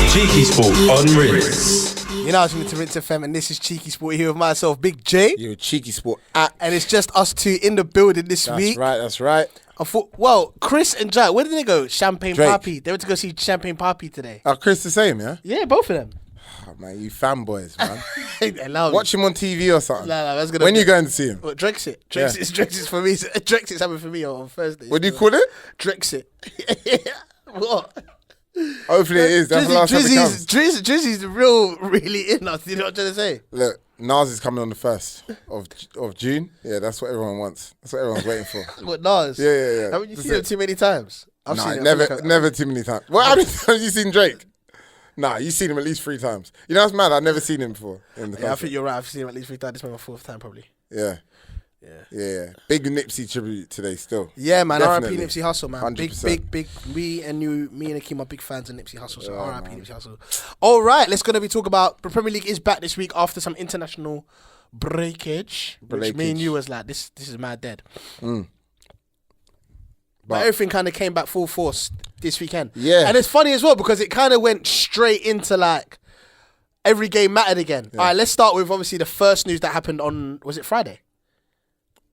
CheekySport on Rinse. You know, I was listening to Rinse FM, and this is CheekySport here with myself, Big J. You're CheekySport Ak. And it's just us two in the building this week. That's right. I thought, well, Chris and Jack, where did they go? Champagne Drake. Papi. They went to go see Champagne Papi today. Oh, Chris the same, yeah? Yeah, both of them. Oh, man, you fanboys, man. I love Watch him on TV or something. No, that's gonna when be... you going to see him? Well, Drexit. Drexit's for me. Drexit's happening for me on Thursday. What do you call it? Drexit. What? Hopefully it is. That's the last time it comes. Drizzy's really in us. You know what I'm trying to say? Look, Nas is coming on the 1st of June. Yeah, that's what everyone wants. That's what everyone's waiting for. What, Nas? Yeah. Haven't you seen him too many times? I've seen him. Never too many times. Well, how many times have you seen Drake? Nah, you've seen him at least 3 times. You know what's mad? I've never seen him before. I think you're right. I've seen him at least 3 times. This is my 4th time probably. Yeah. Big Nipsey tribute today still. Yeah, man. Definitely. R.I.P. Nipsey Hussle, man. 100%. Big. Me and Akeem are big fans of Nipsey Hussle, so R.I.P. Nipsey Hussle. All right, let's be talking about the Premier League is back this week after some international breakage. Which me and you was like, this is mad dead. But everything kind of came back full force this weekend. Yeah. And it's funny as well because it kind of went straight into like every game mattered again. Yeah. All right, let's start with obviously the first news that happened on, was it Friday?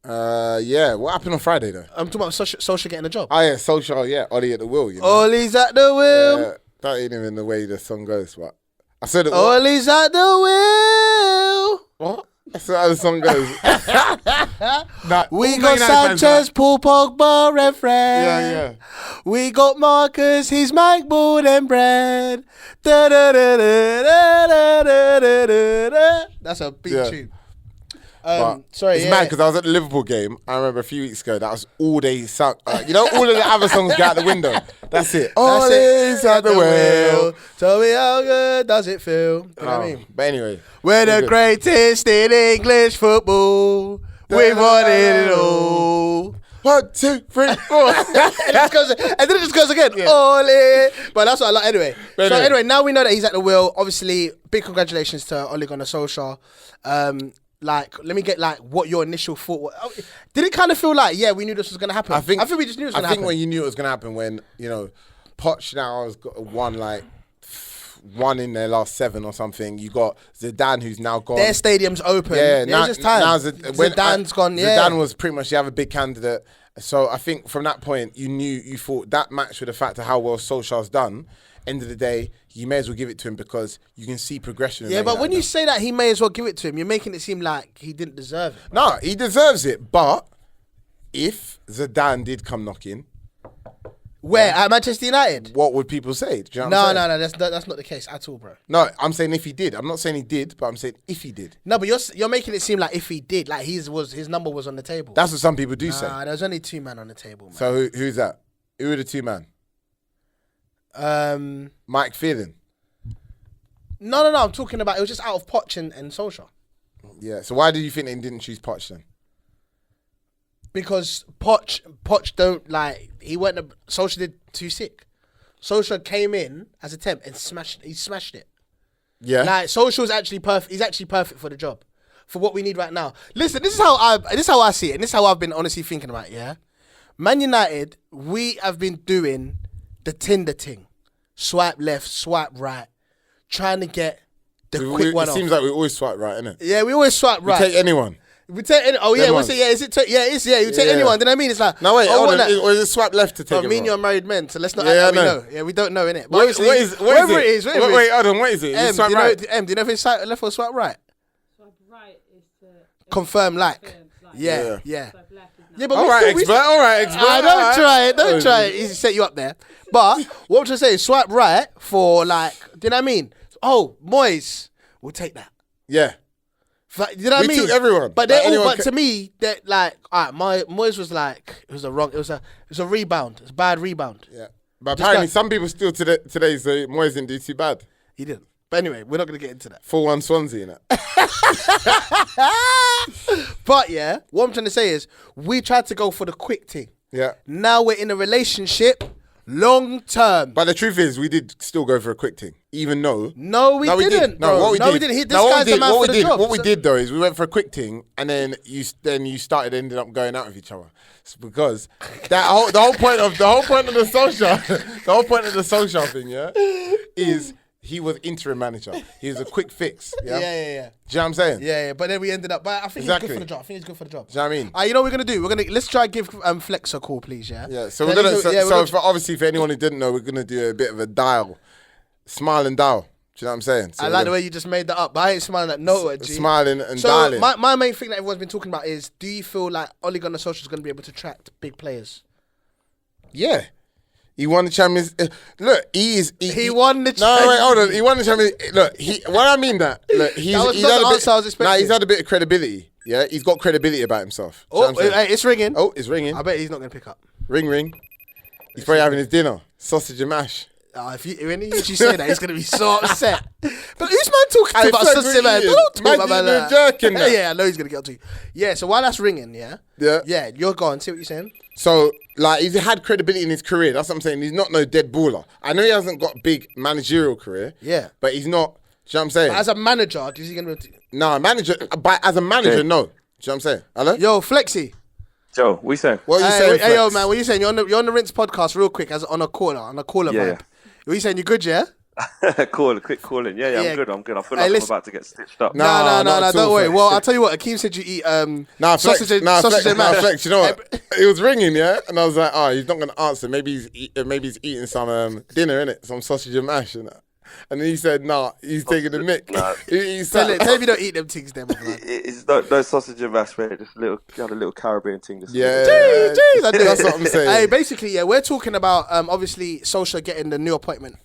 Yeah. What happened on Friday though? I'm talking about Solskjaer getting a job. Oh yeah, Solskjaer, yeah. Ollie at the wheel, you know. Ollie's at the wheel. Yeah, that ain't even the way the song goes, but I said it. Ollie's at the wheel. What? That's how the song goes. We got Sanchez, Paul Pogba, and Fred. Yeah. We got Marcus, he's Mike Board and Bread. Da, da, da, da, da, da, da, da, da. That's a big tune. Sorry, it's mad because I was at the Liverpool game. I remember a few weeks ago. That was all they sung. You know, all of the other songs go out the window. That's it. All is at the wheel. Tell me how good does it feel? You know what I mean? But anyway, we're the greatest in English football. We've won it all. 1, 2, 3, 4. and then it just goes again. Yeah. Ole. But that's what I like anyway. Anyway, now we know that he's at the wheel. Obviously, big congratulations to Ole Gunnar Solskjaer. Let me get what your initial thought was. Did it kind of feel like, we knew this was going to happen? I think we just knew it was going to happen. I think when you knew it was going to happen when, Poch now has got one in their last 7 or something. You got Zidane who's now gone. Their stadium's open. Yeah, now, just time. Now Zidane's gone, Zidane was pretty much the other big candidate. So I think from that point, you thought that match with the fact of how well Solskjaer's done, end of the day, you may as well give it to him because you can see progression. Yeah, but when you say that he may as well give it to him, you're making it seem like he didn't deserve it. No, he deserves it. But if Zidane did come knocking, at Manchester United, what would people say? Do you know what I'm saying? No, that's not the case at all, bro. No, I'm saying if he did. I'm not saying he did, but I'm saying if he did. No, but you're making it seem like if he did, like his number was on the table. That's what some people do say. Nah, there's only 2 men on the table, man. So who's that? Who are the 2 men? Mike Phelan. No. I'm talking about it was just out of Poch and Solskjaer. Yeah. So why do you think they didn't choose Poch then? Because Poch don't Solskjaer did too sick. Solskjaer came in as a temp and smashed it. Yeah. Solskjaer's actually perfect. He's actually perfect for the job, for what we need right now. Listen, this is how I see it, and this is how I've been honestly thinking about it. Yeah, Man United, we have been doing the Tinder thing, swipe left, swipe right, trying to get the quick one off. It seems like we always swipe right, innit? Yeah, we always swipe right. We take anyone. We take any. Oh yeah, we say you take anyone. Then I mean, it's like no wait, or is it swipe left to take? I mean, you're married men, so let's not. Yeah, we know. Yeah, we don't know innit. But what is it? Wait, hold on. What is it? Swipe right. Do you know if it's swipe left or swipe right? Swipe right is to confirm like. Yeah. Swipe left is yeah, but all right, expert. Don't try it. He set you up there. But what I'm trying to say is swipe right for do you know what I mean? Oh, Moyes, we'll take that. Yeah. You know what I mean? We took everyone. But to me, that Moyes was it was a rebound. It's a bad rebound. Yeah. But apparently some people still today say Moyes didn't do too bad. He didn't. But anyway, we're not going to get into that. 4-1 Swansea, innit? But yeah, what I'm trying to say is we tried to go for the quick thing. Yeah. Now we're in a relationship long term. But the truth is, we did still go for a quick thing, even though. No, we didn't. No, what we did. This guy's the man for the job. What we did though is we went for a quick thing, and then you ended up going out with each other. It's because the whole point of the Solskjaer thing, yeah, is he was interim manager. He was a quick fix. Yeah. Yeah. Do you know what I'm saying? Yeah. But then we ended up. But I think he's good for the job. Do you know what I mean? You know what we're gonna do? Let's try and give Flex a call, please. Yeah. Yeah. So we're gonna. Obviously, for anyone who didn't know, we're gonna do a bit of a dial, smile and dial. Do you know what I'm saying? So I like the way you just made that up, but I ain't smiling at no. Smiling and so dialing. My main thing that everyone's been talking about is: do you feel like Ole Gunnar Solskjaer is going to be able to attract big players? Yeah. He won the Champions. Look, he won the. No, wait, hold on. He won the Champions. Look, when I mean that, look, he's that was he's not had the a bit. answer I was expecting. He's had a bit of credibility. Yeah, he's got credibility about himself. Oh, hey, it's ringing. Oh, it's ringing. I bet he's not going to pick up. Ring, ring. He's probably having his dinner, sausage and mash. When he usually say that, he's going to be so upset. But who's man talking about sausage, man? Don't talk about that. Jerking that. Yeah, I know he's going to get on to you. Yeah, so while that's ringing, yeah, you're gone. See what you're saying? So, like, he's had credibility in his career. That's what I'm saying. He's not no dead baller. I know he hasn't got big managerial career. Yeah. But he's not, do you know what I'm saying? But as a manager, is he going to... No, manager, but as a manager, no. Do you know what I'm saying? Hello? Yo, Flexi. Joe, what you saying? What are you saying, Hey, yo, Flex? man, what you saying? You're on the Rinse podcast real quick on a caller vibe. Yeah. What you saying? You good, yeah? Quick calling. Yeah, I'm good. I feel like I'm about to get stitched up. No, not at don't all, worry. Flex. Well, I'll tell you what, Akeem said you eat sausage and mash. Flex, you know what? It was ringing, yeah? And I was like, he's not going to answer. Maybe he's eating some dinner, innit? Some sausage and mash, innit? And then he said, he's taking the mick. Nah. Tell him you don't eat them things, then. It's no sausage and mash, mate. Just a little Caribbean thing. Yeah. Jeez, That's what I'm saying. Hey, basically, we're talking about obviously Solskjaer getting the new appointment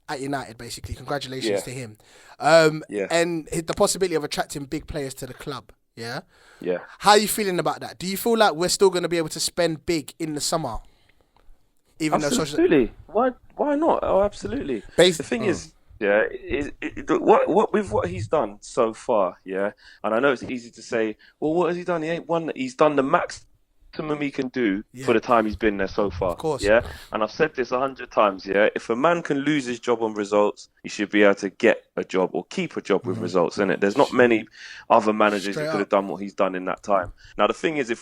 at United. Basically, congratulations to him. And the possibility of attracting big players to the club. Yeah. Yeah. How are you feeling about that? Do you feel like we're still going to be able to spend big in the summer? Even Absolutely. Why not? Oh, absolutely. The thing is, what he's done so far, and I know it's easy to say, well, what has he done? He ain't won. He's done the maximum he can do for the time he's been there so far. Of course. Yeah. And I've said this 100 times. Yeah. If a man can lose his job on results, he should be able to get a job or keep a job with results. Innit? There's not many other managers who could have done what he's done in that time. Now the thing is,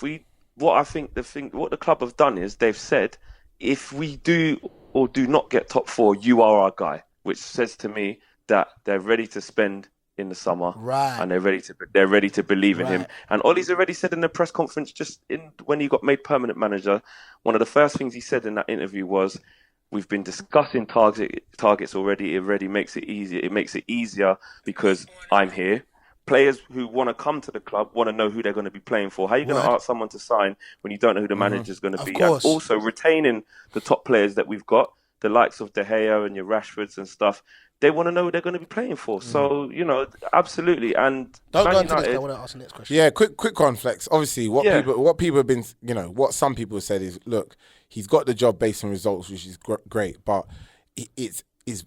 what the club have done is they've said, if we do or do not get top 4, you are our guy, which says to me that they're ready to spend in the summer, and they're ready to believe in him. And Ole's already said in the press conference, when he got made permanent manager, one of the first things he said in that interview was, "We've been discussing targets already. It already makes it easier. It makes it easier because I'm here." Players who want to come to the club want to know who they're going to be playing for. How are you going to ask someone to sign when you don't know who the manager is going to be? And also retaining the top players that we've got, the likes of De Gea and your Rashfords and stuff. They want to know who they're going to be playing for. So, absolutely. And don't go into this. I want to ask the next question. Yeah, quick one, Flex. Obviously, what people have been, what some people have said is, look, he's got the job based on results, which is great, but it's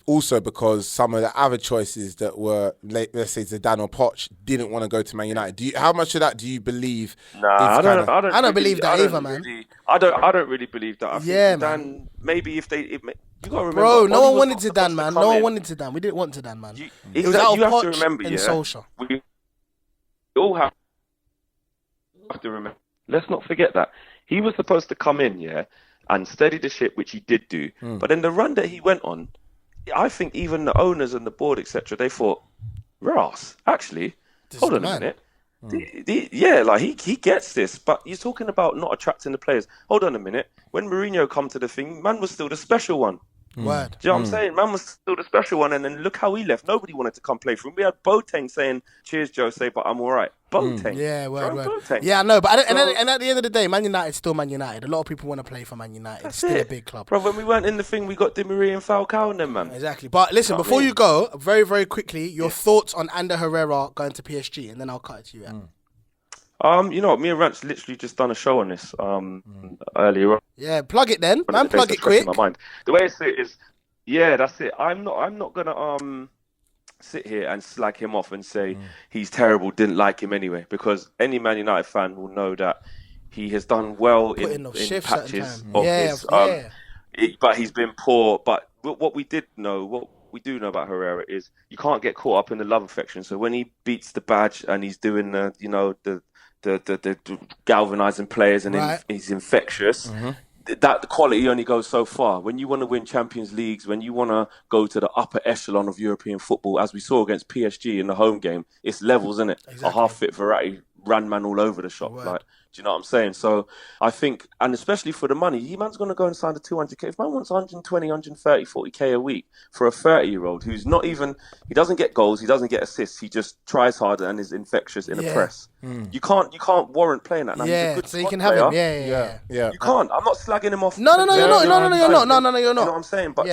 also because some of the other choices that were, let's say Zidane or Poch, didn't want to go to Man United. How much of that do you believe? I don't believe that either, man. I don't really believe that. I think Zidane, man. Maybe if they, you got to remember, bro, no one wanted Zidane, man. No one wanted Zidane. We didn't want Zidane, man. It was out of Poch and Solskjaer. We all have to remember. Let's not forget that he was supposed to come in, and steady the ship, which he did do. But in the run that he went on, I think even the owners and the board, etc., they thought, Ross, actually, hold on a minute. He gets this, but you're talking about not attracting the players. Hold on a minute. When Mourinho come to the thing, man was still the special one. Word. Do you know what I'm saying? Man was still the special one, and then look how he left. Nobody wanted to come play for him. We had Boateng saying, "Cheers, Jose, but I'm all right." Boateng. Yeah, word. Boateng. Yeah, I know, but at the end of the day, Man United's still Man United. A lot of people want to play for Man United. It's still a big club. Bro, when we weren't in the thing, we got Di Maria and Falcao and them, man. Exactly. But listen, before you go, very, very quickly, your thoughts on Ander Herrera going to PSG, and then I'll cut it to you. You know what? Me and Rance literally just done a show on this earlier on. Yeah, plug it then, man. Plug it quick. My mind. The way I see it is, that's it. I'm not gonna sit here and slag him off and say he's terrible, didn't like him anyway, because any Man United fan will know that he has done well in patches of his. But he's been poor. But what we do know about Herrera is you can't get caught up in the love affection. So when he beats the badge and he's doing the galvanizing players and he's infectious, that quality only goes so far. When you want to win Champions Leagues, when you want to go to the upper echelon of European football, as we saw against PSG in the home game, it's levels, isn't it? Exactly. A half-fit Verratti ran man all over the shop. Like, do you know what I'm saying? So I think, and especially for the money, he man's going to go and sign the 200k. If man wants 120, 130, 40k a week for a 30-year-old who's not even, he doesn't get goals, he doesn't get assists, he just tries harder and is infectious in a press. You can't warrant playing that. Now, he's a good so you can squad have player. him. Yeah. You can't. I'm not slagging him off. No, you're not. you're not. You know what I'm saying? But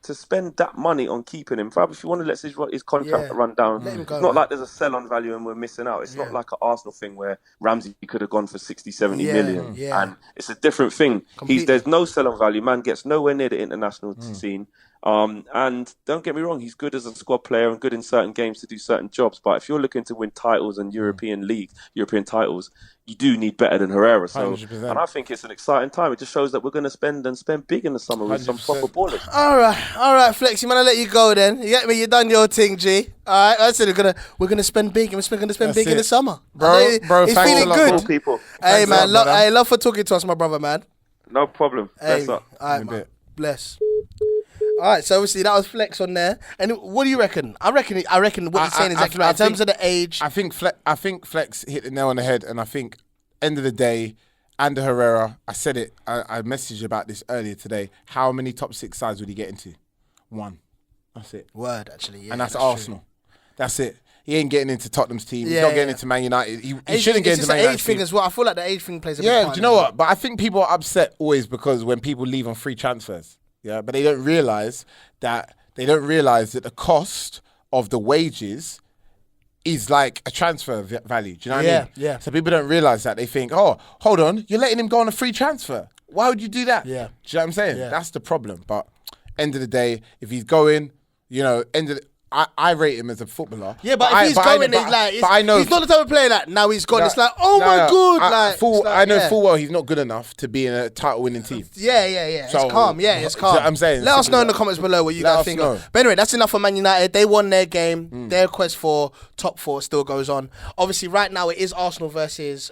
to spend that money on keeping him, if you want to let his contract run down, let him go, it's not like there's a sell-on value and we're missing out. It's not like an Arsenal thing where Ramsey could have gone for 60, 70 million. And it's a different thing. There's no sell-on value. Man gets nowhere near the international scene. And don't get me wrong, he's good as a squad player and good in certain games to do certain jobs. But if you're looking to win titles and European titles, you do need better than Herrera. So, 100%. And I think it's an exciting time. It just shows that we're going to spend big in the summer with 100%. Some proper ballers. All right, Flex. I'm gonna let you go then. You get me? You done your thing, G. All right, I said we're gonna spend big, and we're gonna spend big in the summer, bro. He's feeling good. People. Hey man, love for talking to us, my brother, man. No problem. Bless up. All right, man. Bless. All right, so obviously that was Flex on there. And what do you reckon? I reckon what he's saying is exactly right in terms of the age. I think Flex hit the nail on the head, and I think end of the day, Ander Herrera. I said it. I messaged about this earlier today. How many top 6 sides would he get into? 1. That's it. Word, actually, yeah. And that's Arsenal. True. That's it. He ain't getting into Tottenham's team. He's not getting into Man United. He shouldn't get into Man United. It's just an age thing as well. I feel like the age thing plays a big part. Yeah, do you know what? But I think people are upset always because when people leave on free transfers. Yeah, but they don't realise that the cost of the wages is like a transfer value. Do you know what I mean? Yeah. So people don't realise that. They think, oh, hold on, you're letting him go on a free transfer. Why would you do that? Yeah. Do you know what I'm saying? Yeah. That's the problem. But end of the day, if he's going, I rate him as a footballer. Yeah, but if he's going, he's not the type of player that now he's gone. It's like, oh my god, I know full well he's not good enough to be in a title-winning team. Yeah. So, it's calm. Yeah, it's calm. I'm saying. Let us know in the comments below what you guys think. But anyway, that's enough for Man United. They won their game. Their quest for top 4 still goes on. Obviously, right now it is Arsenal versus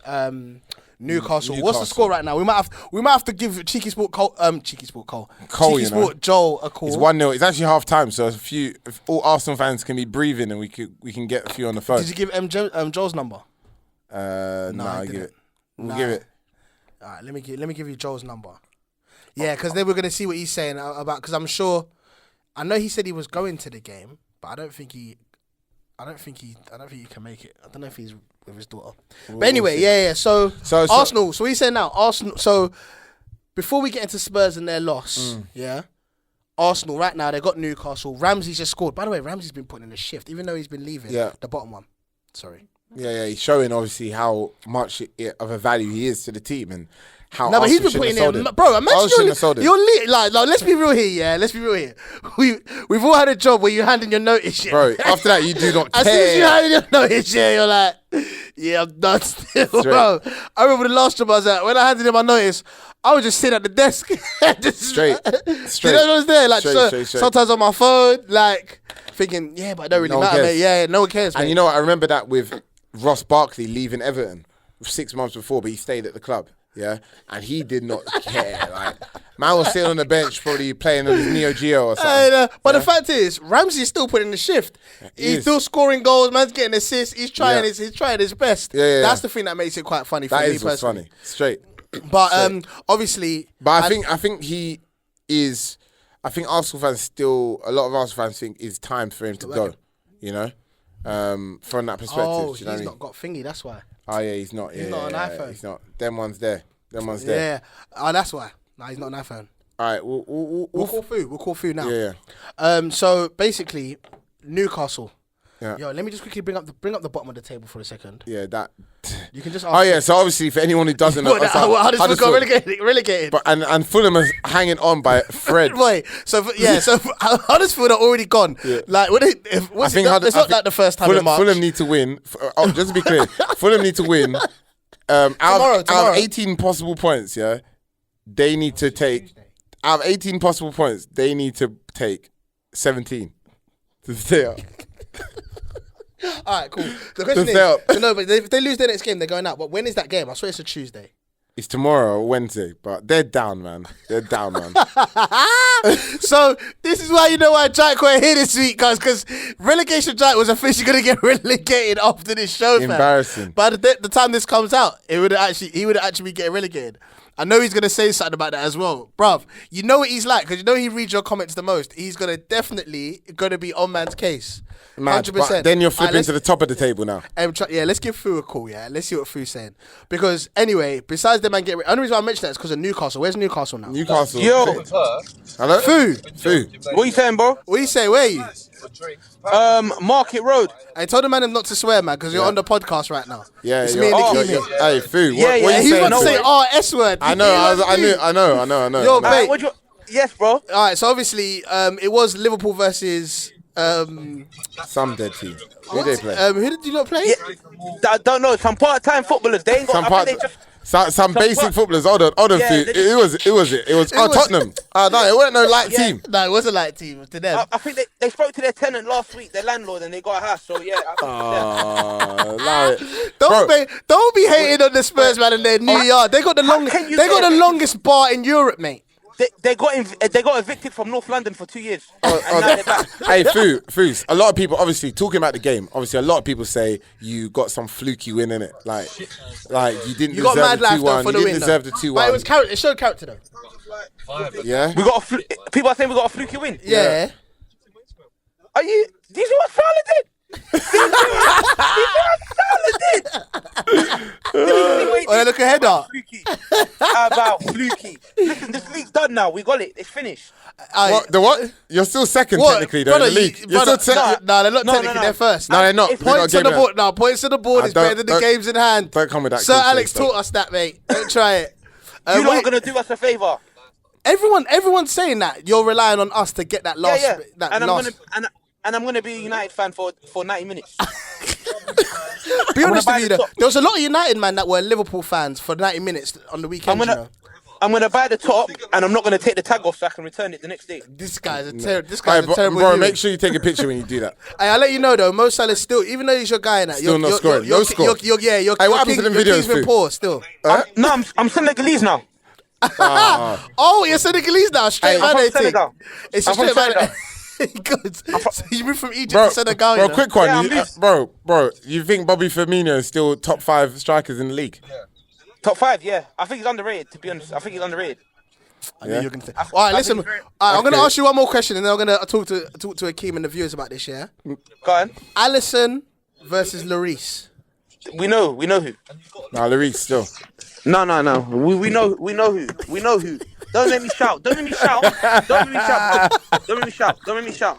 Newcastle. What's the score right now? We might have to give CheekySport Joel a call. It's 1-0. It's actually half time, so if all Arsenal fans can be breathing and we can get a few on the phone. Did you give Joel's number? No, I give it. We'll give it. All right, let me give you Joel's number. Yeah, because then we're gonna see what he's saying about. Because I know he said he was going to the game, but I don't think he can make it. I don't know if he's with his daughter. But anyway, yeah. So Arsenal. So what are you saying now? Arsenal. So before we get into Spurs and their loss, Arsenal right now they got Newcastle. Ramsey's just scored. By the way, Ramsey's been putting in a shift, even though he's been leaving the bottom one. Sorry. Yeah. He's showing obviously how much of a value he is to the team and how. No, but he's been putting in, bro. Imagine let's be real here. Yeah, let's be real here. We've all had a job where you hand in your notice, bro. After that, you do not care. As soon as you hand in your notice, you're like, yeah, I'm done still, bro. I remember the last job I was at. When I handed in my notice, I would just sit at the desk, straight. You know what I was there, like straight. Sometimes on my phone, like thinking, yeah, but it don't really matter, mate. Yeah, no one cares. And mate. you know what? I remember that with Ross Barkley leaving Everton 6 months before, but he stayed at the club. Yeah, and he did not care. Like, man was sitting on the bench, probably playing on his Neo Geo or something. But the fact is, Ramsey's still putting in the shift. He's still scoring goals. Man's getting assists. He's trying his best. Yeah. That's the thing that makes it quite funny for me personally. That is funny. Straight. But obviously, but I think he is. I think Arsenal fans still. A lot of Arsenal fans think it's time for him to go. You know, from that perspective. Oh, you know he's not got thingy. That's why. Oh yeah, he's not. He's not an iPhone. He's not. Them ones there. Yeah. Oh, that's why. No, he's not an iPhone. All right, we'll call food. We'll call food now. Yeah. So basically, Newcastle. Yeah. Yo, let me just quickly bring up the bottom of the table for a second. Yeah, that. You can just ask. Oh yeah, so obviously for anyone who doesn't know, Huddersfield got relegated. But and Fulham is hanging on by thread. Wait, so Huddersfield are already gone. Yeah. Like, it's not like the first time in March. Fulham need to win. Just to be clear, Fulham need to win. Out of 18 possible points, they need to take. Out of 18 possible points, they need to take 17 to stay up. All right, cool. The question is, but if they lose their next game, they're going out. But when is that game? I swear it's a Tuesday. It's tomorrow or Wednesday, but they're down, man. They're down, man. So this is why you know why Jack we're here this week, guys, because relegation Jack was officially going to get relegated after this show. Embarrassing. Man. By the time this comes out, he would actually be getting relegated. I know he's going to say something about that as well. Bruv, you know what he's like, because you know he reads your comments the most. He's going to definitely be on man's case. 100%. But then you're flipping to the top of the table now. Yeah, let's give Fu a call, yeah? Let's see what Fu's saying. Because anyway, besides the man getting... Only reason I mentioned that is because of Newcastle. Where's Newcastle now? Newcastle. Yo. Hello? Fu. What you saying, bro? What you say? Where are you? Market Road. I told the man not to swear, man, because you're on the podcast right now. Yeah, it's me and Akeem here. Hey, Fu. Yeah, what yeah, you He's saying? about to say S word. I know. Yo, mate. Yes, bro. All right, so obviously, it was Liverpool versus... Some dead team. Who they play? who did you not play? Yeah, I don't know. Some part-time footballers. They ain't got. Some basic footballers. Hold on, Yeah, Fu. It was Tottenham. No, it wasn't no light team. No, it wasn't like team to them. I think they spoke to their tenant last week, their landlord, and they got a house. So yeah. Allow it. Don't be hating on the Spurs, man, in their new yard. They got the longest bar in Europe, mate. They got evicted from North London for 2 years. And now they're back. Hey, Foos, a lot of people, obviously, talking about the game, obviously, a lot of people say you got some fluky win in it. Like you didn't You got deserve mad the life 2-1. though for the You win. didn't deserve the But 2-1. it was character. It showed character though. Yeah? We got people are saying we got a fluky win. Yeah. Are you? Did you see what Salah did? Oh, look ahead up. Fluky. How about fluky? Listen, this league's done now. We got it. It's finished. What? The what? You're still second, What? technically, though, in the league. You're still second. No, they're not No, technically. no. They're first. No, they're not. It's We got a Points on game the in board. No, points on the board is better than the games in hand. Don't come with that Sir cliche Alex stuff. taught us that, mate. Don't try it. You're not wait. gonna do us a favour. Everyone's saying that you're relying on us to get that last. Yeah. That And last. I'm gonna be a United fan for 90 minutes. Be honest buy with you, the though. top. There was a lot of United man that were Liverpool fans for 90 minutes on the weekend. I'm gonna buy the top, and I'm not gonna take the tag off so I can return it the next day. This guy's a Hey, terrible. bro, human. make sure you take a picture when you do that. Hey, I'll let you know though. Mo Salah's still, even though he's your guy in that, Still not scoring. No score. You're Hey, what happened to them videos, been Fu? poor still. No, I'm Senegalese now. Oh, you're Senegalese now. Straight Hey, man. I'm from thing. Senegal. It's a I'm from straight man. Senegal. Good. So you moved from Egypt Bro, to Senegal. bro, you know? quick one. Yeah, Bro, you think Bobby Firmino is still top 5 strikers in the league? Top 5, yeah. I think he's underrated. To be honest, I think he's underrated. I knew you were gonna say. All right, listen. I'm gonna ask you one more question, and then I'm gonna talk to Akeem and the viewers about this. Yeah. Go on. Alisson versus Lloris. We know who. Nah, Lloris still. No. We know who. Don't let me shout. Don't let me shout. I'm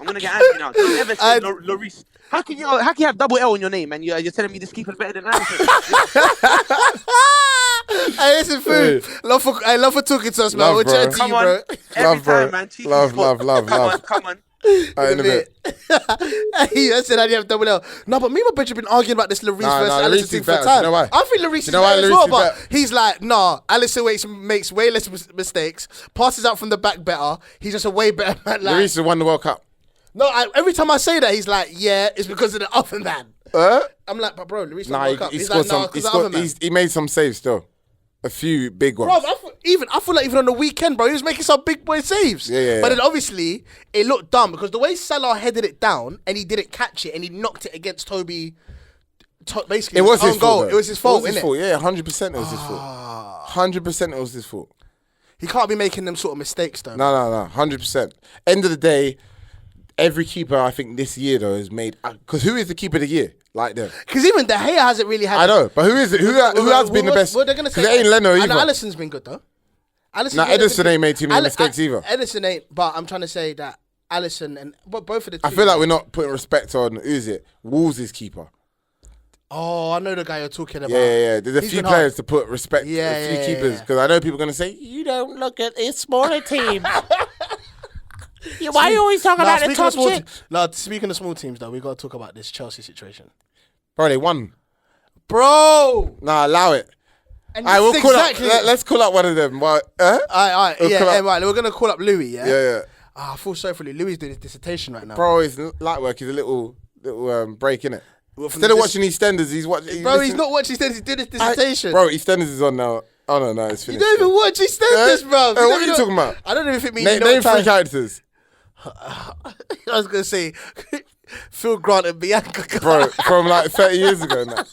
gonna get angry now. Don't ever say Lloris. How can you have double L in your name and you're telling me this keeper's better than Alisson? Hey, listen, food. Love for talking to us, man. Love, We're bro. chatting to you, Come on. bro. Every bro. time, man. Cheeky Love. Come on. In a bit. Hey, I said I didn't have double L. No, but me and my bitch have been arguing about this Lloris versus Lloris Alisson is thing for better. time. You know why? I think Lloris is know why better as Lloris well, is but better? he's like, nah, Alisson makes way less mistakes, passes out from the back better. He's just a way better man. Like, Lloris has won the World Cup. no, every time I say that, he's like, yeah, it's because of the other man. I'm like, but bro, Lloris won the World Cup. He He's scored like, nah, some. because of the other man. He made some saves still. A few big ones. Bro, I feel like even on the weekend, bro, he was making some big boy saves. Yeah. But then obviously, it looked dumb because the way Salah headed it down and he didn't catch it and he knocked it against Toby. Basically, It was his own goal. fault. It was his fault, innit? Yeah, 100% it was his fault. 100% it was his fault. He can't be making them sort of mistakes, though. No, 100%. End of the day, every keeper I think this year though has made. Because who is the keeper of the year? Like them. Because even De Gea hasn't really had. I know, but who is it? Who has been the best? What they're gonna say? Because it ain't Leno And either. Alisson's been good though. Now Ederson ain't made too many mistakes either. Ederson ain't. But I'm trying to say that Alisson and both of the two. I feel like we're not putting respect on who's it? Wolves' keeper. Oh, I know the guy you're talking about. Yeah. There's a He's few been players hard. to put respect. Yeah, a few yeah, keepers yeah. because I know people are gonna say you don't look at it's smaller teams. Why are you always talking about the top shit? No, speaking of small teams though, we got to talk about this Chelsea situation. Bro, they won. Bro, Nah, allow it. and Alright, we'll this call up. exactly. Let's call up one of them. All Alright, We'll call up- right. We're gonna call up Louis. Yeah. Yeah. I feel sorry for Louis. Louis doing his dissertation right now. Bro, his light work is a little break in it. Well, from Instead of the watching EastEnders, he's watching. Bro, he's not watching. He's doing his dissertation. Bro, EastEnders is on now. Oh no, it's You finished. don't even watch EastEnders, bro. What are you talking about? I don't even think me. Name 3 characters. I was gonna say Phil Grant and Bianca. Bro, from like 30 years ago now.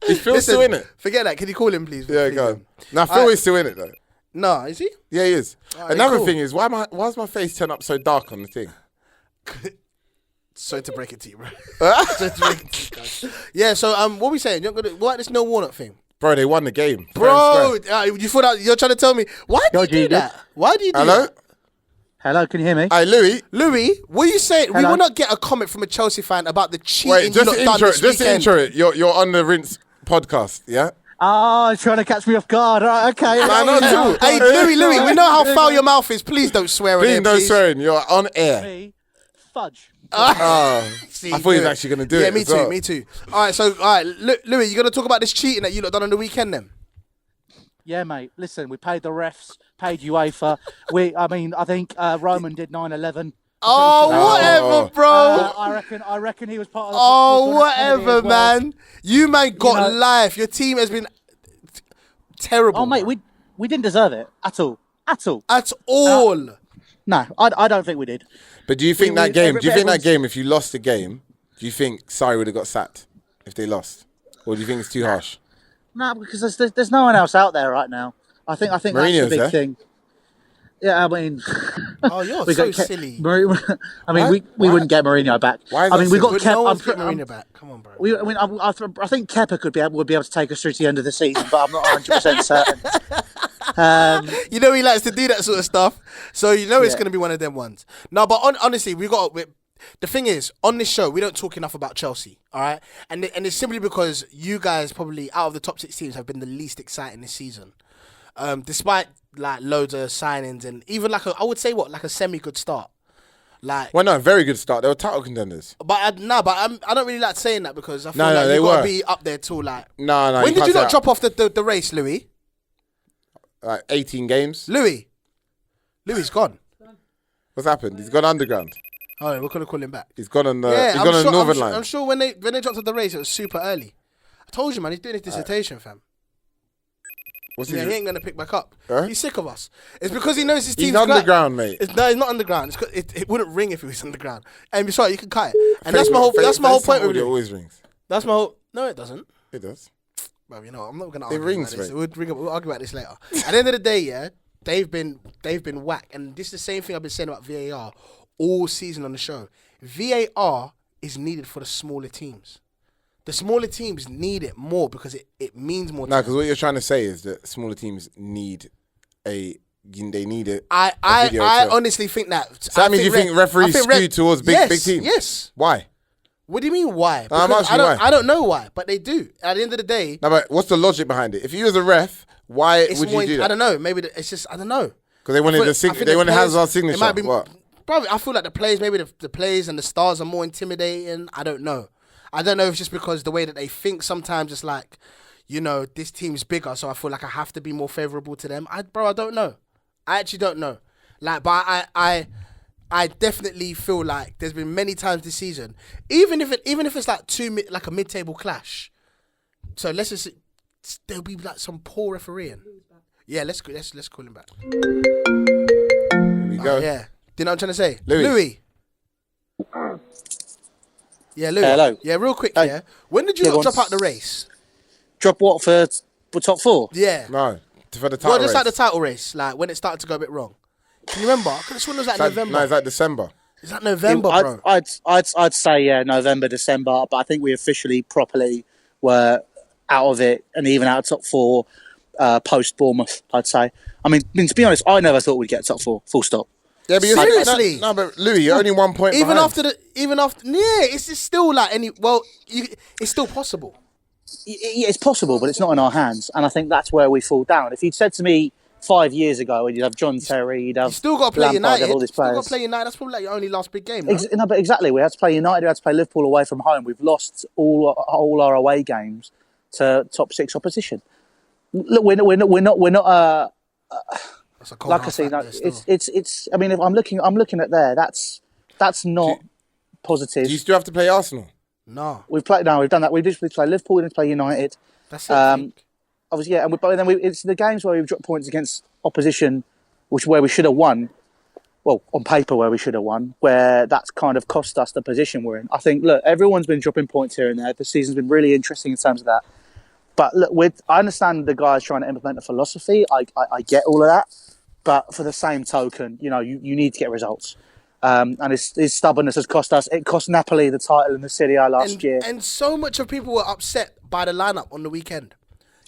Is Phil still in it? Forget that. Can you call him, please? Yeah, please, go him. on. Now, Phil is still in it, though. No, is he? Yeah, he is. Alright, Another cool. thing is, why's my face turned up so dark on the thing? Sorry to break it to you, bro. Sorry to break it to you, guys. Yeah, so what we saying? You're gonna what this no Warnock thing? Bro, they won the game. Bro, you thought that you're trying to tell me why do you do that? Why do you do Hello? that? Hello, can you hear me? Hey, Louis. Louis, what are you saying? We Hello? will not get a comment from a Chelsea fan about the cheating Wait, you just lot to done intro it. this Just to weekend. intro it. You're on the Rinse podcast, yeah? Oh, trying to catch me off guard. Right, okay. Nah, not at all. Hey, Louis, we know how foul your mouth is. Please don't swear on Please here, don't please. swear in. You're on air. Me, fudge. See, I thought he was good. actually going to do Yeah, it. me as too, well. me too. All right, Louis, you going to talk about this cheating that you lot done on the weekend then? Yeah, mate. Listen, we paid the refs, paid UEFA. I think Roman did 9/11. Oh, whatever, bro. I reckon he was part of the. Oh, the whatever, as well. man. You man got know- life. Your team has been terrible. Oh, mate, we didn't deserve it at all. At all. No, I don't think we did. But do you think We- that game, everyone's- if you lost the game, do you think Sarri would have got sacked if they lost? Or do you think it's too harsh? No, because there's no one else out there right now. I think that's the Mourinho's big there? thing. Yeah, I mean, Oh, you're we so got silly. I mean, we wouldn't get Mourinho back. Why is I that mean, we silly? got Kepa. No one's getting Marina back. Come on, bro. I think Kepa would be able to take us through to the end of the season, but I'm not 100% certain. You know he likes to do that sort of stuff, so you know it's going to be one of them ones. No, but honestly, the thing is, on this show, we don't talk enough about Chelsea, all right? And it's simply because you guys probably, out of the top 6 teams, have been the least exciting this season. Despite, like, loads of signings and even, I would say, like a semi-good start. Like, Well, no, very good start. They were title contenders. but I don't really like saying that because I feel No, like they you've got to were. be up there too, like... No. When did you can't say not drop off the race, Louis? that. Like 18 games. Louis' gone. What's happened? He's gone underground. Oh, we're going to call him back. He's gone on the, Yeah, he's gone on the Northern Line. I'm sure when they dropped off the race, it was super early. I told you, man, he's doing his dissertation, fam. What's Yeah, his... he ain't gonna pick back up. Huh? He's sick of us. It's because he knows his He's team's underground, mate. No, he's not underground. It's 'cause it wouldn't ring if he was underground. And you're sorry, you can cut it. And that's my whole point with it. it. Always rings. That's my whole. No, it doesn't. It does. Well, you know, I'm not gonna It argue rings, about this. mate. We'll argue about this later. At the end of the day, yeah, they've been whack, and this is the same thing I've been saying about VAR all season on the show. VAR is needed for the smaller teams. The smaller teams need it more because it means more. No, to because what you're trying to say is that smaller teams need it. I honestly think that. So that means you think referees skew towards big teams? Yes. Why? What do you mean why? I'm Because asking why. I don't know why, but they do. At the end of the day, No, but what's the logic behind it? If you was a ref, why it's would more. you do that? I don't know. Maybe it's just I don't know. Because they wanted I think they wanted players- Hazard's signature. It might be, What? Probably, I feel like the players, maybe the players and the stars are more intimidating. I don't know. I don't know if it's just because the way that they think. Sometimes it's like, you know, this team's bigger, so I feel like I have to be more favourable to them. I don't know. I actually don't know. Like, but I definitely feel like there's been many times this season, even if it's like a mid-table clash. So let's just there'll be like some poor refereeing. Yeah, let's call him back. Here we go. Yeah. Do you know what I'm trying to say? Louis. Yeah, Louis. Hello. Yeah, real quick, Hey. yeah. When did you Yeah, not go on. drop out the race? Drop what for top 4? Yeah. No, for the title Well, just race. like the title race, like when it started to go a bit wrong. Can you remember? I could have sworn it was like It's like- November. No, it's like December. Is that November, bro? I'd say November, December, but I think we officially properly were out of it and even out of top 4 post Bournemouth. I'd say. I mean, to be honest, I never thought we'd get top 4. Full stop. Yeah, but you're Seriously? No, but Louis, you're only 1 point even behind. it's just still like it's still possible. Yeah, it's possible, but it's not in our hands, and I think that's where we fall down. If you'd said to me 5 years ago, you'd have John Terry, you'd have You still got to play Lampard, United. you'd have all these Still got players. to play United. That's probably like your only last big game. No? No, but exactly. We had to play United. We had to play Liverpool away from home. We've lost all our away games to top 6 opposition. Look, we're not. That's a cold Like I hard say, fact no, there still. it's. I mean, if I'm looking at there. That's not positive. Do you still have to play Arsenal? No, We've done that. We just played Liverpool. We didn't play United. that's it. I think. obviously, yeah, but then it's the games where we've dropped points against opposition, where we should have won. Well, on paper, where we should have won, where that's kind of cost us the position we're in. I think, look, everyone's been dropping points here and there. The season's been really interesting in terms of that. But look, I understand the guys trying to implement a philosophy. I get all of that. But for the same token, you need to get results. And his stubbornness has cost us. It cost Napoli the title in the Serie A last year. And so much of people were upset by the lineup on the weekend.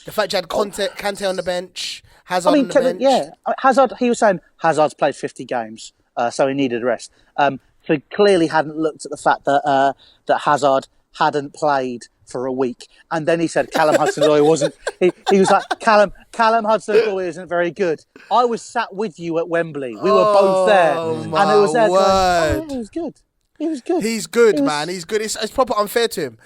The fact you had Kante on the bench, Hazard on the bench. Yeah, Hazard. He was saying Hazard's played 50 games, so he needed a rest. So he clearly hadn't looked at the fact that Hazard hadn't played for a week, and then he said Callum Hudson-Odoi wasn't. He was like Callum Hudson-Odoi isn't very good. I was sat with you at Wembley. We were both there, and it was there. Going, he was good. He was good. He's good, man. He's good. It's proper unfair to him.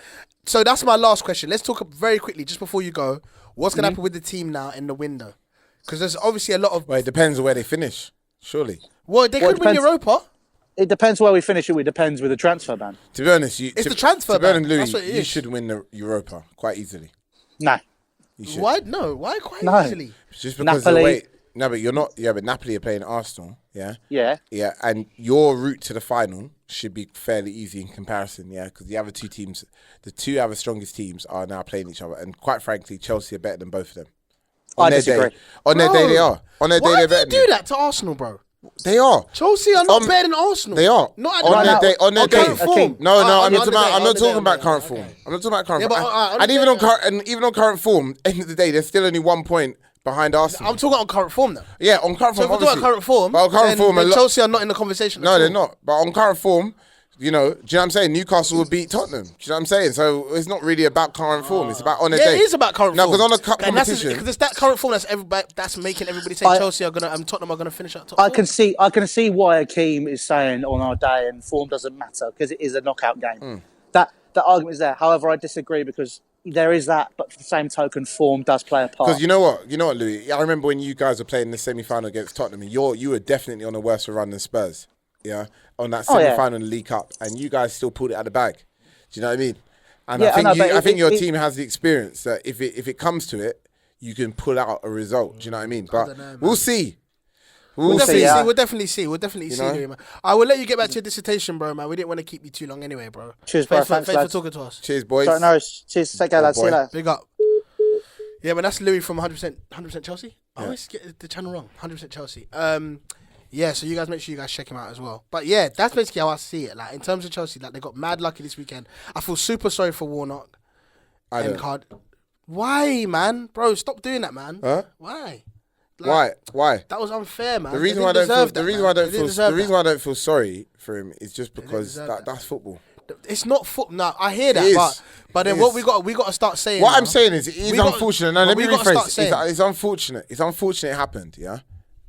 So that's my last question. Let's talk very quickly, just before you go. What's going to happen with the team now in the window? Because there's obviously a lot of... Well, it depends on where they finish, surely. Well, they could win Europa. It depends where we finish. It depends with the transfer ban. To be honest, it's the transfer ban. To be honest, That's what Louis, it you is. should win the Europa quite easily. No. You should. Why? No. Why quite easily? Just because Napoli. the way... No, but you're not... Yeah, but Napoli are playing Arsenal, yeah? Yeah. Yeah, and your route to the final should be fairly easy in comparison, yeah? Because the other two teams, the two other strongest teams are now playing each other. And quite frankly, Chelsea are better than both of them. I disagree. On their day, they are. On their day, they're better. Why do you do that to Arsenal, bro? They are. Chelsea are not better than Arsenal. They are. Not on their day. On their day. current form. No, I'm not on talking about current okay. form. I'm not talking about current Yeah, form. but, And even on current form, end of the day, they're still only 1 point behind Arsenal. I'm talking on current form though. Yeah, on current So form. if we're talking current form, but on current form, then Chelsea are not in the conversation. No, they're not. But on current form, do you know what I'm saying? Newcastle will beat Tottenham. Do you know what I'm saying? So it's not really about current form. It's about on their day. Yeah, it is about current form. No, because on a cup competition, because it's that current form that's making everybody say Chelsea are gonna Tottenham are gonna finish at top. I can see why Akeem is saying on our day and form doesn't matter because it is a knockout game. That argument is there. However, I disagree because there is that, but for the same token, form does play a part. because you know what, Louis. I remember when you guys were playing the semi-final against Tottenham, and you were definitely on a worse run than Spurs. Yeah, on that semi-final in the League Cup, and you guys still pulled it out of the bag. Do you know what I mean? And I think your team has the experience that if it comes to it, you can pull out a result. Do you know what I mean? But we'll see. We'll definitely see. You know? Louis, man. I will let you get back to your dissertation, bro, man. We didn't want to keep you too long anyway, bro. Cheers, bro. Thanks for lads. talking to us. Cheers, boys. Sorry, no, cheers. Take care, lads. See you later. Big up. Yeah, but that's Louis from 100% Chelsea. I always get the channel wrong. 100% Chelsea. Yeah, so you guys make sure you guys check him out as well. But yeah, that's basically how I see it. Like in terms of Chelsea, like they got mad lucky this weekend. I feel super sorry for Warnock. Why, man? Bro, stop doing that, man. Huh? Why? Why? That was unfair, man. The reason why I don't feel sorry for him is just because that's football. It's not football. No, I hear that, but then what we got to start saying. What I'm saying is, it is unfortunate. No, let me rephrase. It's unfortunate. It's unfortunate it happened. Yeah,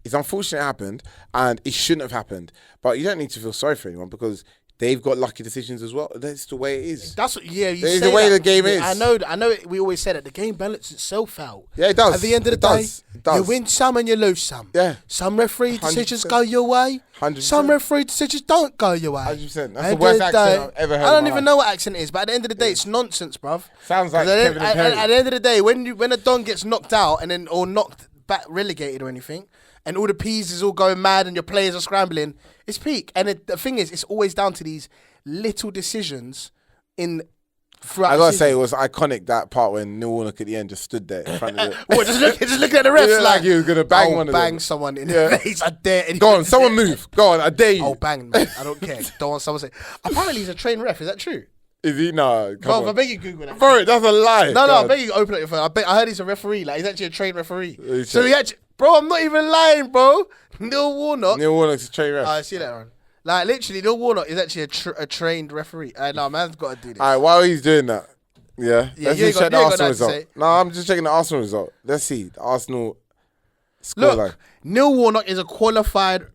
it's unfortunate it happened, and it shouldn't have happened. But you don't need to feel sorry for anyone because they've got lucky decisions as well. That's the way it is. That's what. Yeah, you it's say the way that. the game is. I know. We always say that the game balances itself out. Yeah, it does. At the end of the day, you win some and you lose some. Yeah. Some referee decisions go your way. 100%. Some referee decisions don't go your way. 100%. That's the worst accent I've ever heard. I don't even know what accent it is, but at the end of the day, it's nonsense, bruv. Sounds like Kevin and Perry. At the end of the day, when a Don gets knocked out or knocked back, relegated or anything, and all the P's is all going mad and your players are scrambling, it's peak. And the thing is, it's always down to these little decisions throughout. I gotta say, it was iconic that part when Neil Warnock at the end just stood there in front of it. What, just looking at the refs like he was gonna bang one of them. Bang someone in the face. I dare. Go on, someone move. Go on, I dare you. Oh, bang, man. I don't care. Don't want someone to say. Apparently, he's a trained ref. Is that true? Is he? No, come on. I beg you Google that. Bro, that's a lie. No, I beg you open up your phone. I heard he's a referee. Like, he's actually a trained referee. So he actually... Bro, I'm not even lying, bro. Neil Warnock's a trained ref. I see that, man. Like, literally, Neil Warnock is actually a trained referee. No, man's got to do this. All right, while he's doing that, let's just check the Arsenal result. No, I'm just checking the Arsenal result. Let's see. The Arsenal scoreline. Look, Neil Warnock is a qualified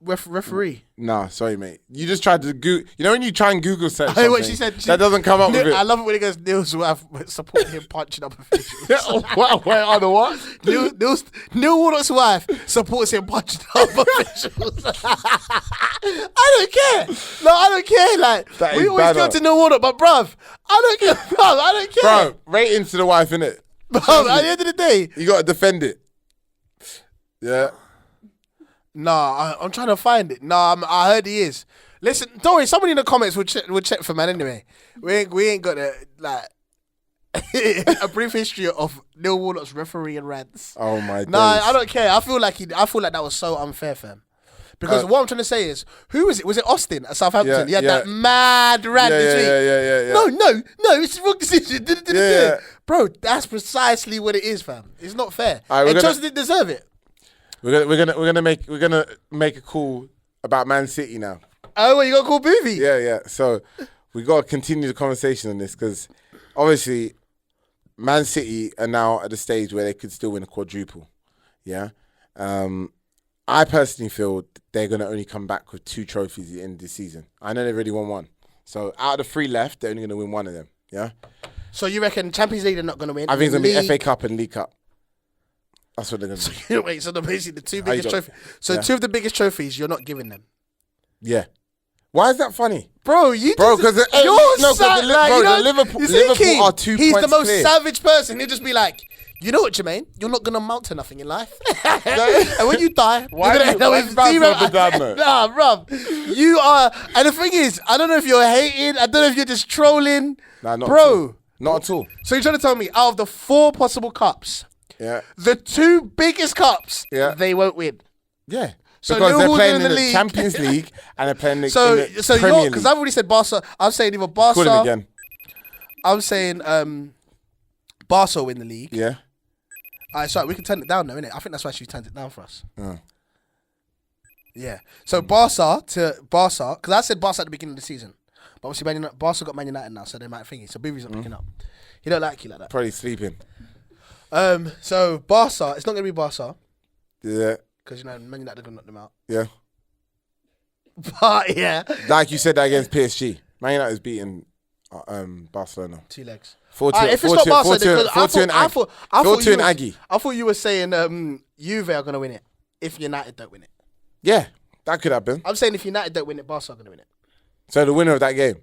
referee. Nah, sorry, mate. You just tried to Google. You know when you try and Google search something, what she said, that doesn't come up with it. I love it when he goes, Neil's wife supporting him punching up officials. Wait, on the what? Neil Warnock's wife supports him punching up officials. I don't care. No, I don't care. Like, we always go to Neil Warnock, but bruv, I don't care. Bruv, I don't care. Bro, ratings to the wife, innit? But at the end of the day, You got to defend it. Yeah. nah, I'm trying to find it. Nah, I heard he is. Listen, don't worry. Somebody in the comments will check for man anyway. We ain't got a brief history of Neil Warnock's refereeing rants. Oh my. Nah, days. I don't care. I feel like that was so unfair, fam. Because what I'm trying to say is, who was it? Was it Austin at Southampton? He had that mad rant this week. Yeah. No, it's the wrong decision. Yeah. Bro, that's precisely what it is, fam. It's not fair. All right, And Chelsea didn't deserve it. We're gonna make a call about Man City now. Oh, well, you got to call Boovy? Yeah. So we got to continue the conversation on this because obviously Man City are now at the stage where they could still win a quadruple. Yeah. I personally feel they're going to only come back with 2 trophies at the end of the season. I know they've already won 1. So out of the 3 left, they're only going to win 1 of them. Yeah. So you reckon Champions League they're not going to win? I think it's going to be FA Cup and League Cup. That's what they're going to do. Wait, so basically the 2 biggest got- trophies. So 2 of the biggest trophies you're not giving them. Yeah. Why is that funny? Bro, because the Liverpool are 2 He's points the most clear. savage person. He'll just be like, you know what, Jermaine? You're not going to amount to nothing in life. And when you die, Why you're do you- going why to is Bradford the dad note? Nah, bruv. You are... And the thing is, I don't know if you're hating. I don't know if you're just trolling. Nah, not Bro. at all. Not at all. So you're trying to tell me, out of the 4 possible cups, Yeah. the 2 biggest cups, Yeah. they won't win. Yeah. So Because they're Liverpool's playing in in the the league. Champions League and they're playing in the So Premier you're... League. Because I've already said Barca. I'm saying either Call him Barca... again. I'm saying Barca win the league. Yeah. Alright, sorry, we can turn it down though, innit? I think that's why she turned it down for us. Oh. Yeah. So Barca, because I said Barca at the beginning of the season. But obviously Barca got Man United now, so they might think it. So Boovy's not picking up. He don't like you like that. Probably sleeping. So Barca, it's not gonna be Barca, Yeah. because you know Man United are gonna knock them out. Yeah. But yeah. Like you said that against PSG. Man United is beating Barcelona. 2 legs. 4-2. Alright, if it's not Barca, because I thought you were saying Juve are gonna win it if United don't win it. Yeah, that could happen. I'm saying if United don't win it, Barca are gonna win it. So the winner of that game.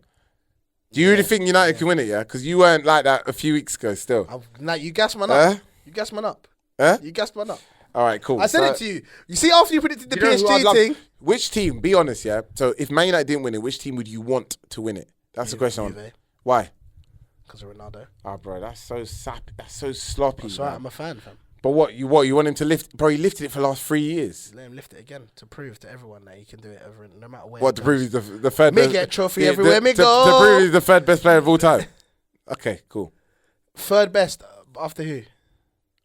Do you really think United can win it, yeah? Because you weren't like that a few weeks ago still. Now you gas man up. You gas man up. You gas man up. All right, cool. I said it to you. You see, after you predicted the You know who I'd PSG love- thing. Which team, be honest, yeah? So if Man United didn't win it, which team would you want to win it? That's the question. Juve. Why? Because of Ronaldo. Oh, bro, that's so sappy. That's so sloppy. That's right, man. I'm a fan, fam. But what? You want him to lift? Bro, he lifted it for the last 3 years. Let him lift it again to prove to everyone that he can do it over no matter where. What, to prove he's the third Me best? get trophy everywhere me to go. prove he's the third best player of all time. Okay, cool. Third best after who?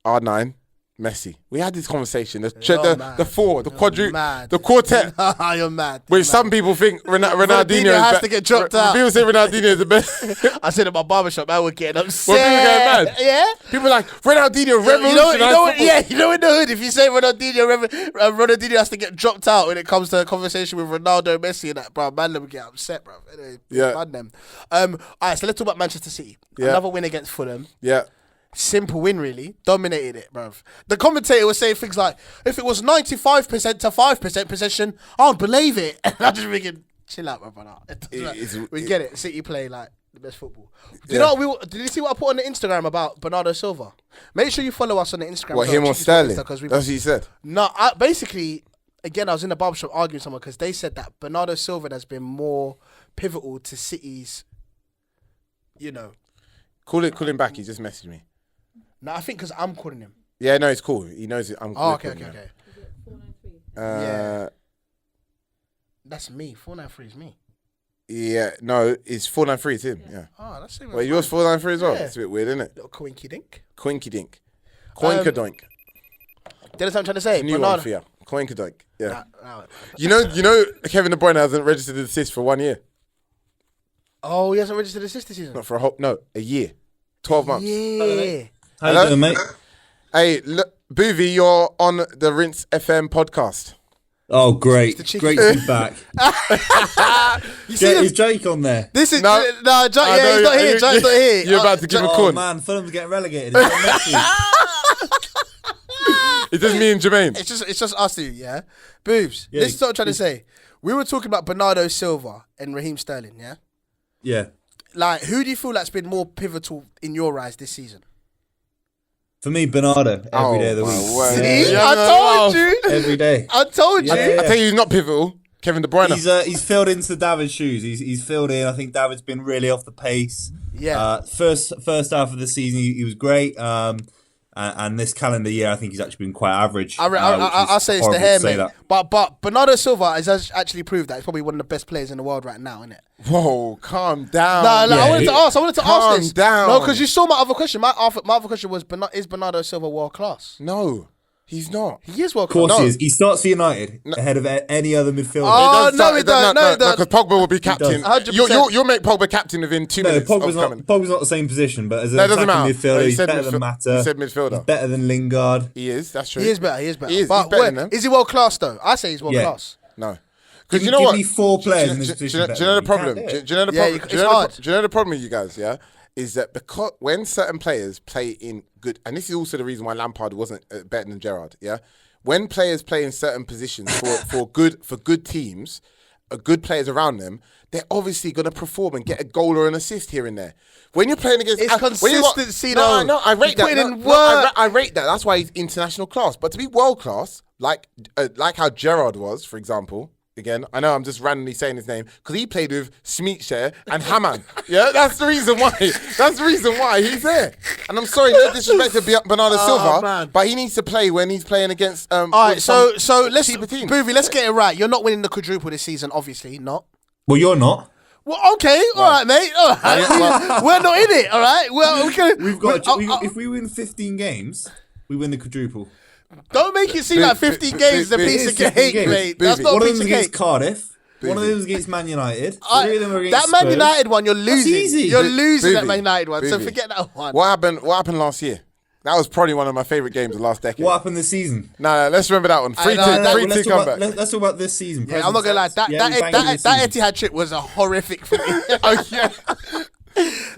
R9, Messi. We had this conversation. The mad. four, the quadruple, mad. the quartet. You're mad. Which some people think Ronaldinho has to get dropped out. People say Ronaldinho is the best. I said at my barbershop, I would get upset. Well, people get mad. Yeah. People are like Ronaldinho revolutionized You know what? football. Yeah, you know in the hood, if you say Ronaldinho has to get dropped out when it comes to a conversation with Ronaldo, Messi, and that, bro, man, them get upset, bro. Anyway, Yeah. man, them. All right, so let's talk about Manchester City. Yeah. Another win against Fulham. Yeah. Simple win, really. Dominated it, bruv. The commentator was saying things like, if it was 95% to 5% possession, I would believe it. And I'm just thinking, chill out, my brother. We get it. City play like the best football. Do you know what did you see what I put on the Instagram about Bernardo Silva? Make sure you follow us on the Instagram. What, as well, him or CheekySport Sterling? Insta, 'cause That's what he said. No, basically, again, I was in the barbershop arguing with someone because they said that Bernardo Silva has been more pivotal to City's, Call him back. He just messaged me. No, I think because I'm calling him. Yeah, no, it's cool. He knows it. I'm Oh, okay. Is it 493? Yeah. That's me. 493 is me. Yeah, no, it's 493. It's him. Yeah. Oh, that's it. Wait, yours 493 as well? Yeah. It's a bit weird, isn't it? Little coinky dink. Coinky dink. Coinka doink. That's what I'm trying to say. New one for you. Coinka doink. Yeah. Nah. You know, Kevin De Bruyne hasn't registered an assist for 1 year. Oh, he hasn't registered assist this season. Not for a year. 12 months. Yeah. How you doing, mate? Hey, look, Boovy, you're on the Rinse FM podcast. Oh, great. Mr. Cheeky. Great to be back. You see Is the, Jake on there? this is No. he's not here. Jack's not here. You're about to give a Oh, corn. man, Fulham's getting relegated. It's not Messi. It's just me and Jermaine. It's just us two, yeah. Boobs. Yeah, This is what I'm trying to say. We were talking about Bernardo Silva and Raheem Sterling, yeah. Yeah. Like, who do you feel like's been more pivotal in your eyes this season? For me, Bernardo every day of the week. See, I told you. Every day. I told you. I tell you, he's not pivotal. Kevin De Bruyne. He's filled into David's shoes. He's filled in. I think David's been really off the pace. Yeah. First half of the season, he was great. And this calendar year, I think he's actually been quite average. I'll say it's the hair, mate. But Bernardo Silva has actually proved that he's probably one of the best players in the world right now, isn't it? Whoa, calm down. No, I wanted to ask this. Calm down. No, because you saw my other question. My other question was, is Bernardo Silva world class? No, he's not. He is world Of course class. he is. He starts for United ahead of any other midfielder. Oh, no, he doesn't. No, he doesn't. Because Pogba will be captain. 100%. You'll make Pogba captain within 2 minutes. Pogba's not the same position, but as an attacking midfielder, he's better than Mata. He said midfielder. He's better than Lingard. He is, that's true. He is better. He's But better than them. is he world class though? I say he's world class. No. Because you Give know what? me 4 players in this position. Do you know the problem? Do you know the problem? it's hard. Do you know the problem with you guys? Yeah, is that because when certain players play in good, and this is also the reason why Lampard wasn't better than Gerrard. Yeah, when players play in certain positions for good teams, good players around them, they're obviously going to perform and get a goal or an assist here and there. When you're playing against, It's consistency, though. No, I rate that. I rate that. That's why he's international class. But to be world class, like how Gerrard was, for example. Again, I know I'm just randomly saying his name because he played with Schmeichel and Hamann. Yeah, that's the reason why. That's the reason why he's there. And I'm sorry, no disrespect to Bernardo Silva, but he needs to play when he's playing against. All right, so let's cheaper teams. Boovie, let's get it right. You're not winning the quadruple this season, obviously, not. Well, you're not. Well, okay, all right, mate. All right. We're not in it, all right. Well, If we win 15 games, we win the quadruple. Don't make it seem like 15 games is a piece of cake, mate. That's not a One of piece them of against cake. Cardiff. One of them is against Man United. 3 of them are against That Man Spurs. United one, you're losing. easy. You're losing that Boovie, Man United one, so Boovie. forget that one. What happened last year? That was probably one of my favourite games of the last decade. What happened this season? No, let's remember that one. 3-2 Let's comeback. talk about this season. Yeah, I'm not gonna lie. That Etihad trip was a horrific for me. Oh yeah.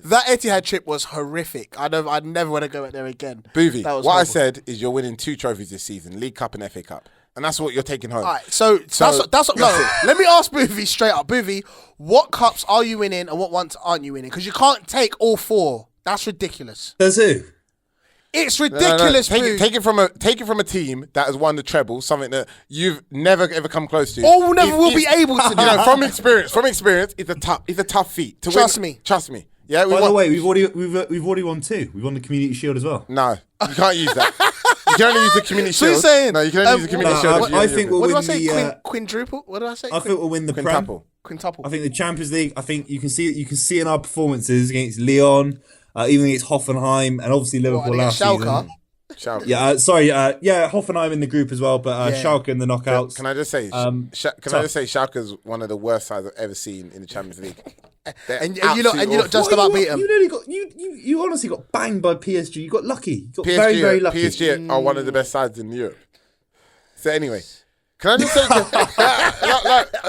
That Etihad trip was horrific. I'd never want to go out there again. Boovie, That was what I horrible. said is you're winning 2 trophies this season, League Cup and FA Cup. And that's what you're taking home. All right, so that's what. No, let me ask Boovie straight up. Boovie, what cups are you winning and what ones aren't you winning? Because you can't take all 4. That's ridiculous. Does who? It's ridiculous, Take Boovie. it from a team that has won the treble, something that you've never ever come close to. Or never will be able to do. You know, from experience, it's a tough feat to Trust win. me. Trust me. Yeah. By the way, we've already won 2. We've won the Community Shield as well. No, you can't use that. You can only use the Community So Shield. you're saying? No, you can only use the Community Shield. I think we'll What win did I say? the. Quintuple? What did I say? I think we'll win the Prem. Quintuple. Quintuple. I think the Champions League. I think you can see in our performances against Lyon, even against Hoffenheim, and obviously Liverpool last Schalke? season. Yeah, Hoffenheim in the group as well, but Schalke in the knockouts. Can I just say? I just say Schalke's one of the worst sides I've ever seen in the Champions League. And you're not just about beat them. You nearly got you honestly got banged by PSG. You got lucky. You got very, very lucky. PSG are one of the best sides in Europe. So anyway, can I just say,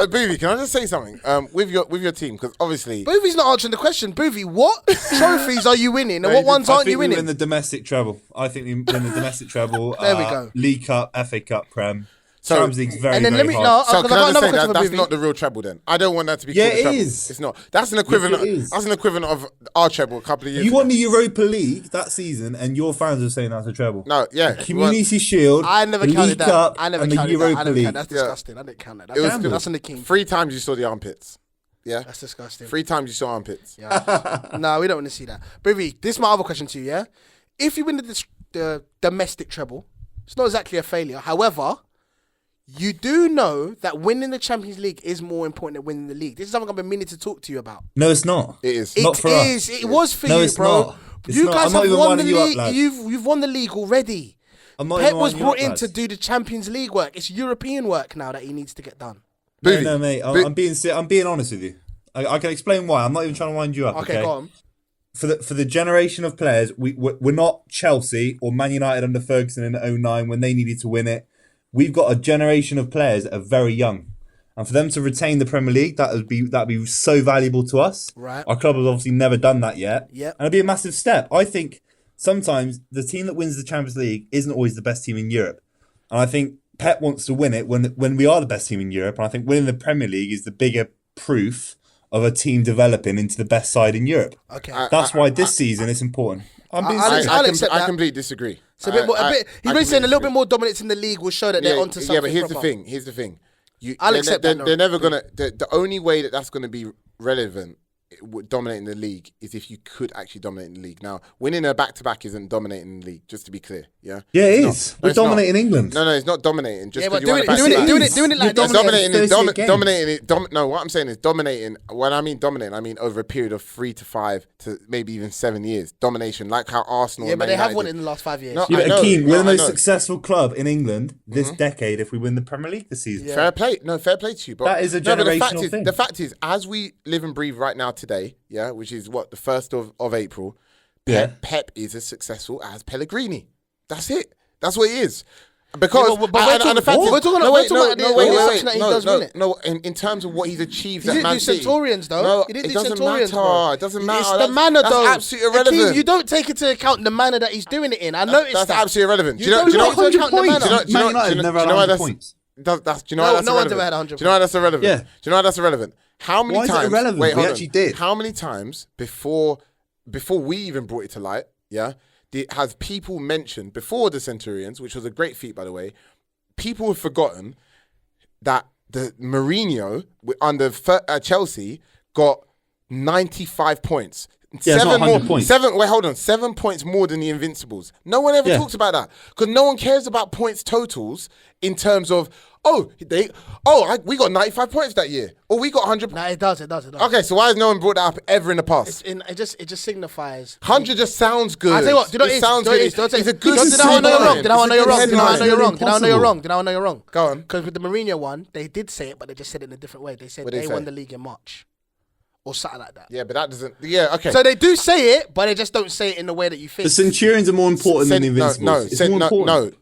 Boovie? Can I just say something with your team? Because obviously, Boovie's not answering the question. Boovie, what trophies are you winning and what ones aren't you We winning? win the domestic treble. I think we win the domestic treble. There we go. League Cup, FA Cup, Prem. So- Champions League's very, And then very let me hard. So because can I've I got just another say question that for that's Boovie. not the real treble then? I don't want that to be Yeah, called a it treble. is. It's not. That's an equivalent. Yes, it is. That's an equivalent of our treble a couple of years You ago. won the Europa League that season, and your fans are saying that's a treble. No, yeah. Community Shield, I never the counted League that. Cup, I never and the counted that. Europa I never League. counted. That's disgusting. I didn't count that. It was That's in the king. 3 times you saw the armpits. Yeah. That's disgusting. 3 times you saw armpits. Yeah. No, we don't want to see that. Boovie, this is my other question to you, yeah? If you win the domestic treble, it's not exactly a failure. However, you do know that winning the Champions League is more important than winning the league. This is something I've been meaning to talk to you about. No, it's not. It is. Not for us. It was for No, you, it's bro. not. It's You not. guys I'm not have even won the winding you up, league. lad. You've won the league already. I'm not Pep even was winding you brought up, in lads. to do the Champions League work. It's European work now that he needs to get done. Boovie, No, mate. I'm being honest with you. I can explain why. I'm not even trying to wind you up. Okay, go on. For the generation of players, we're not Chelsea or Man United under Ferguson in '09 when they needed to win it. We've got a generation of players that are very young, and for them to retain the Premier League, that'd be so valuable to us. Right. Our club has obviously never done that yet. Yep. And it'd be a massive step. I think sometimes the team that wins the Champions League isn't always the best team in Europe, and I think Pep wants to win it when we are the best team in Europe. And I think winning the Premier League is the bigger proof of a team developing into the best side in Europe. Okay. That's why this season it's important. I completely disagree. It's a bit more. He's really saying a little bit more dominance in the league will show that they're onto something. Yeah, but here's proper. the thing. I'll accept that. They're never gonna. The only way that's gonna be relevant, dominating the league, is if you could actually dominate the league. Now, winning a back-to-back isn't dominating the league. Just to be clear, yeah. Yeah, it is. We're dominating England. No, it's not dominating. Just but doing it like this. Dominating. No, what I'm saying is dominating. When I mean dominating, I mean over a period of 3 to 5 to maybe even 7 years. Domination, like how Arsenal. Yeah, but they have won it in the last 5 years. No, Akeem, we're the most successful club in England this decade if we win the Premier League this season. Fair play. No, fair play to you. But that is a generational thing. The fact is, as we live and breathe right now today, yeah, which is what, the 1st of April, Pep is as successful as Pellegrini. That's it. That's what he is. Because in terms of what he's achieved at Man City. He didn't do Centurions though. No, he didn't it do doesn't Centurions, matter. bro. It doesn't matter. It's the manner though. That's absolutely irrelevant. Akeem, you don't take into account the manner that he's doing it in. I noticed that's that. absolutely irrelevant. You don't take into account the manner. Man United never had 100 points. Do you know why that's irrelevant? Ever had 100 Do you know why that's irrelevant? Yeah. Do you know why that's irrelevant? How many times? Why is it irrelevant? Wait, we actually did. How many times before we even brought it to light? Yeah, has people mentioned before the Centurions, which was a great feat by the way. People have forgotten that the Mourinho under Chelsea got 95 points. Yeah, 7 points. 7 points more than the Invincibles. No one ever talks about that because no one cares about points totals in terms of we got 95 points that year or we got 100. No, it does. Okay, so why has no one brought that up ever in the past? It just signifies 100 just sounds good. I tell you what, it sounds good. It's a good. Did I know you're wrong? Did I know you're wrong? Go on. Because with the Mourinho one, they did say it, but they just said it in a different way. They said they won the league in March. Or something like that. Yeah, but that doesn't. Yeah, okay. So they do say it, but they just don't say it in the way that you think. The Centurions are more important than the Invincibles. No.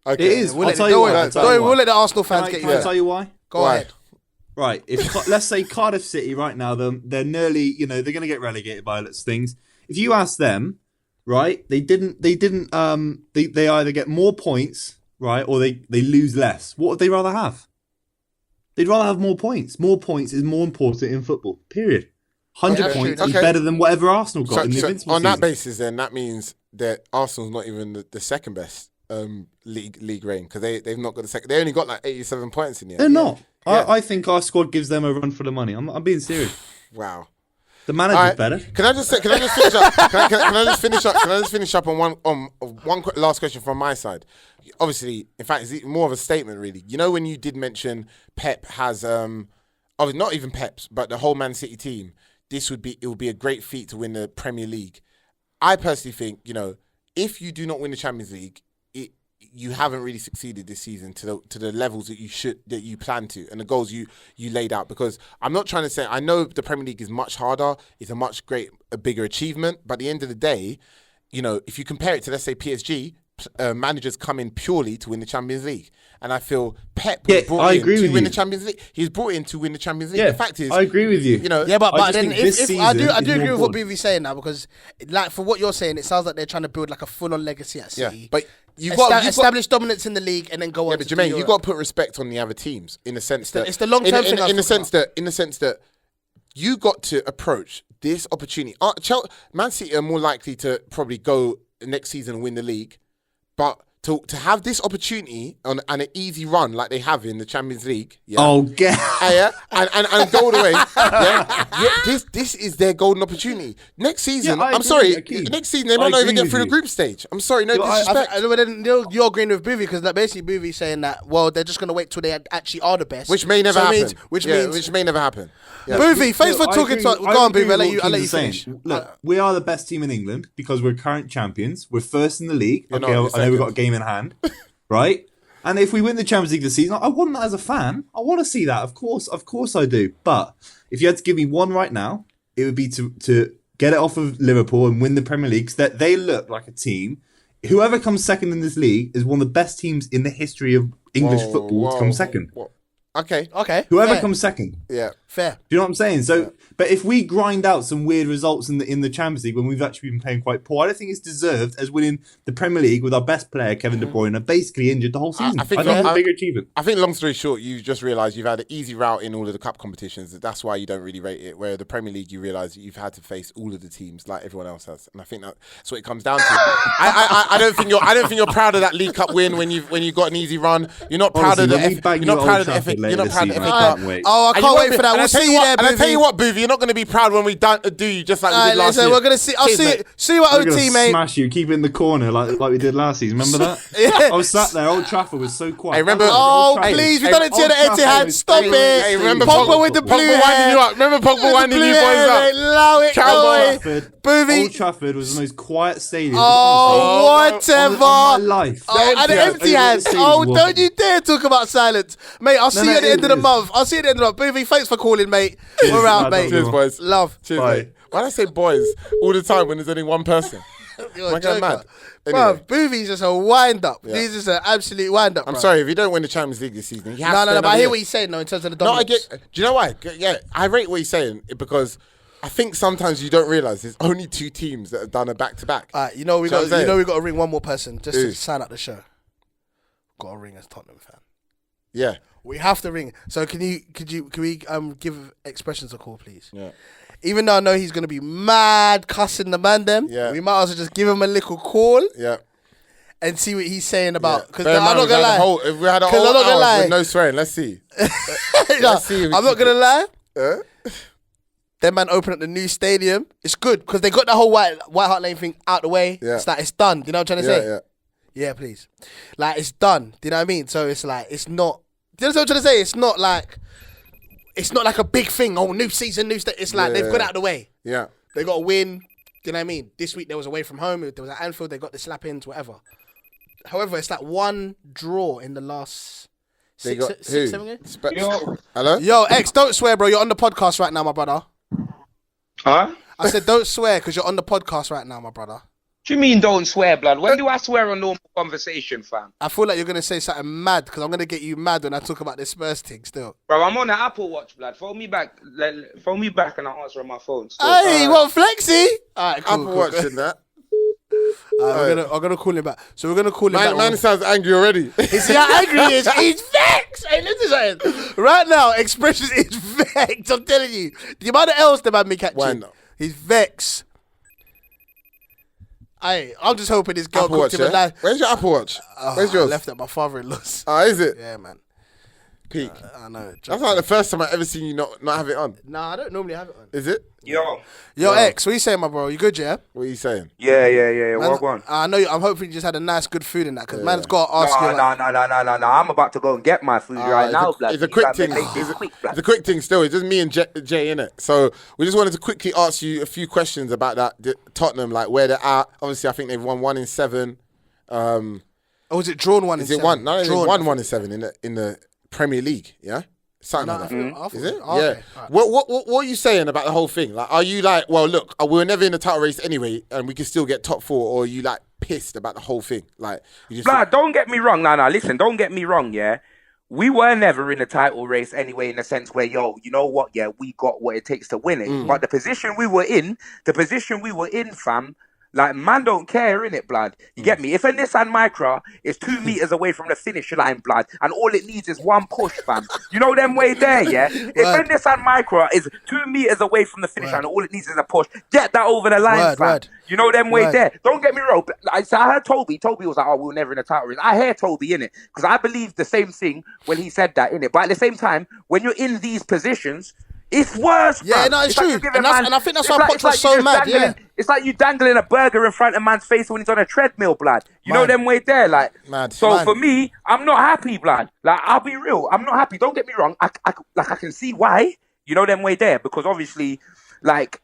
Okay. It is. We'll let the Arsenal fans get you. Can I tell you why? Go ahead. Right. If let's say Cardiff City right now, they're nearly, they're going to get relegated by things. If you ask them, right, they either get more points, right, or they lose less. What would they rather have? They'd rather have more points. More points is more important in football, period. 100 points is better than whatever Arsenal got in the Invincible on season. that basis, then, that means that Arsenal's not even the second best league reign because they've not got the second. They only got like 87 points in the end. They're not. Yeah. I think our squad gives them a run for the money. I'm being serious. Wow. The manager's better. Can I just finish up? Can I just finish up on one last question from my side? Obviously, in fact, it's more of a statement, really. You know, when you did mention Pep has, not even Pep's, but the whole Man City team. It would be a great feat to win the Premier League. I personally think, if you do not win the Champions League, you haven't really succeeded this season to the levels that you plan to and the goals you laid out. Because I'm not trying to say, I know the Premier League is much harder, it's a bigger achievement, but at the end of the day, if you compare it to, let's say, PSG, managers come in purely to win the Champions League. And I feel Pep was brought in to win the Champions League. He's brought in to win the Champions League. Yeah, the fact is, I agree with you. But then if I do agree with what important. BV's saying now, because like for what you're saying, it sounds like they're trying to build like a full-on legacy at City. Yeah, but you've establish dominance in the league and then go on. Yeah, but Jermaine, you've got to put respect on the other teams in the sense that it's the long-term thing. In the sense that you got to approach this opportunity. Man City are more likely to probably go next season and win the league, but to have this opportunity and an easy run like they have in the Champions League, and go all the way, this is their golden opportunity. Next season, next season they might not even get through the group stage. I'm sorry, no disrespect. You're agreeing with Boovie because basically Boovie's saying that they're just going to wait till they actually are the best, which may never happen. Which may never happen. Yeah. Boovie, thanks for talking to us. Go on, Boovie. I'll let you finish. Look, we are the best team in England because we're current champions. We're first in the league. I know we've got a game in hand, right? And if we win the Champions League this season, I want that as a fan. I want to see that, of course I do. But if you had to give me one right now, it would be to get it off of Liverpool and win the Premier League. That they look like a team. Whoever comes second in this league is one of the best teams in the history of English football to come second. Okay. Whoever comes second. Yeah. Fair. Do you know what I'm saying? So, but if we grind out some weird results in the Champions League when we've actually been playing quite poor, I don't think it's deserved as winning the Premier League with our best player, Kevin De Bruyne, basically injured the whole season. I think it's a bigger achievement. I think, long story short, you just realised you've had an easy route in all of the cup competitions. That's why you don't really rate it. Where the Premier League, you realise you've had to face all of the teams like everyone else has, and I think that's what it comes down to. I don't think you're proud of that League Cup win when you got an easy run. You're not proud of the FA Cup. You're not proud of the FA Cup. Oh, I can't wait for that. We'll see you there, and I tell you what, Boovy, you're not going to be proud when we do you just like we did last year. We're going to see. I'll see you at OT, mate. Smash you, keep it in the corner like we did last season. Remember that? Yeah. I was sat there. Old Trafford was so quiet. Hey, remember? Oh, please, we done it to you at Etihad. Stop it. Hey, remember Pogba with the blue hair. winding you up. Remember Pogba winding you boys up. Allow it, boy. Boovy. Old Trafford was the most quiet stadium. Oh, whatever. Of my life. Oh, and the Etihad. Oh, don't you dare talk about silence. Mate, I'll see you at the end of the month. I'll see you at the end of the month. Boovy, thanks for calling, mate. We're out, mate. Cheers, boys. Love. Cheers, mate. Why do I say boys all the time when there's only one person? You're I get mad. Bro, Boovy's just a wind-up. Yeah. He's just an absolute wind-up, I'm sorry, if you don't win the Champions League this season, you have to. No, but I hear what he's saying, though, in terms of the dominance. Do you know why? Yeah, I rate what he's saying because I think sometimes you don't realise there's only 2 teams that have done a back-to-back. We got to ring one more person just to sign up the show. Got to ring as Tottenham fan. Yeah. We have to ring. So can we give Expressions a call, please? Yeah. Even though I know he's going to be mad cussing the man them, we might as well just give him a little call. Yeah. And see what he's saying about. Because I'm not going to lie. If we had a whole hour with no swearing, let's see. Let's see. I'm not going to lie. Them man open up the new stadium. It's good because they got the whole White Hart Lane thing out the way. Yeah. It's like, it's done. Do you know what I'm trying to say? Yeah, please. Like, it's done. Do you know what I mean? So it's like, it's not. Do you know what I'm trying to say? It's not like a big thing. Oh, new season, new state. It's like they've got it out of the way. Yeah. They got to win. Do you know what I mean? This week there was away from home. There was at Anfield. They got the slap-ins, whatever. However, it's like one draw in the last six, 7 games. Hello? Yo, X, don't swear, bro. You're on the podcast right now, my brother. Huh? I said don't swear because you're on the podcast right now, my brother. What do you mean don't swear, blood? When do I swear on normal conversation, fam? I feel like you're going to say something mad because I'm going to get you mad when I talk about this Spurs thing still. Bro, I'm on the Apple Watch, blood. Phone me back and I'll answer on my phone. So, hey, what, Flexi? All right, cool. Apple Watch in that. I'm gonna call him back. So we're gonna call him back. Man sounds angry already. See how angry he is? He's vexed. Hey, listen, right now, Expressions is vexed. I'm telling you. The amount of L's the man me catching. Why not? He's vexed. I'm just hoping this girl Apple cooked Watch, him a nice. Where's your Apple Watch? Where's yours? I left at my father-in-law's. Is it? Yeah, man. Peak. I know. That's like the first time I've ever seen you not have it on. Nah, I don't normally have it on. Is it? Yo, X, what you saying, my bro? You good, yeah? What are you saying? Yeah. What one? I know. I'm hoping you just had a nice, good food in that because man's got to ask you. No. I'm about to go and get my food right now, blood. It's a quick thing. It's a quick thing still. It's just me and Jay in it. So we just wanted to quickly ask you a few questions about that Tottenham, like where they're at. Obviously, I think they've won 1 in 7. Oh, was it drawn 1 in 7? Is it one? No, they won 1 in 7 in the Premier League. Yeah. Something like that. Is it? Oh, yeah. Okay. Right. What are you saying about the whole thing? Like, are you like, well, look, we were never in the title race anyway, and we can still get top 4, or are you like pissed about the whole thing? Like, you just don't get me wrong. No, listen, don't get me wrong. Yeah, we were never in the title race anyway, in the sense where, you know what? Yeah, we got what it takes to win it. But the position we were in, fam. Like, man don't care, innit, blood? You get me? If a Nissan Micra is 2 meters away from the finish line, blood, and all it needs is one push, fam. You know them way there, yeah? If a Nissan Micra is 2 meters away from the finish line and all it needs is a push, get that over the line, fam. You know them way there. Don't get me wrong. I heard Toby. Toby was like, oh, we were never in a title race. I hear Toby, innit? Because I believe the same thing when he said that, innit? But at the same time, when you're in these positions, it's worse, yeah, fam. no, it's true. And I think that's why Poch was so mad, yeah. It's like you dangling a burger in front of man's face when he's on a treadmill, blood. You know them way there, like. Mad. So for me, I'm not happy, blood. Like, I'll be real. I'm not happy. Don't get me wrong. I can see why. You know them way there. Because obviously, like,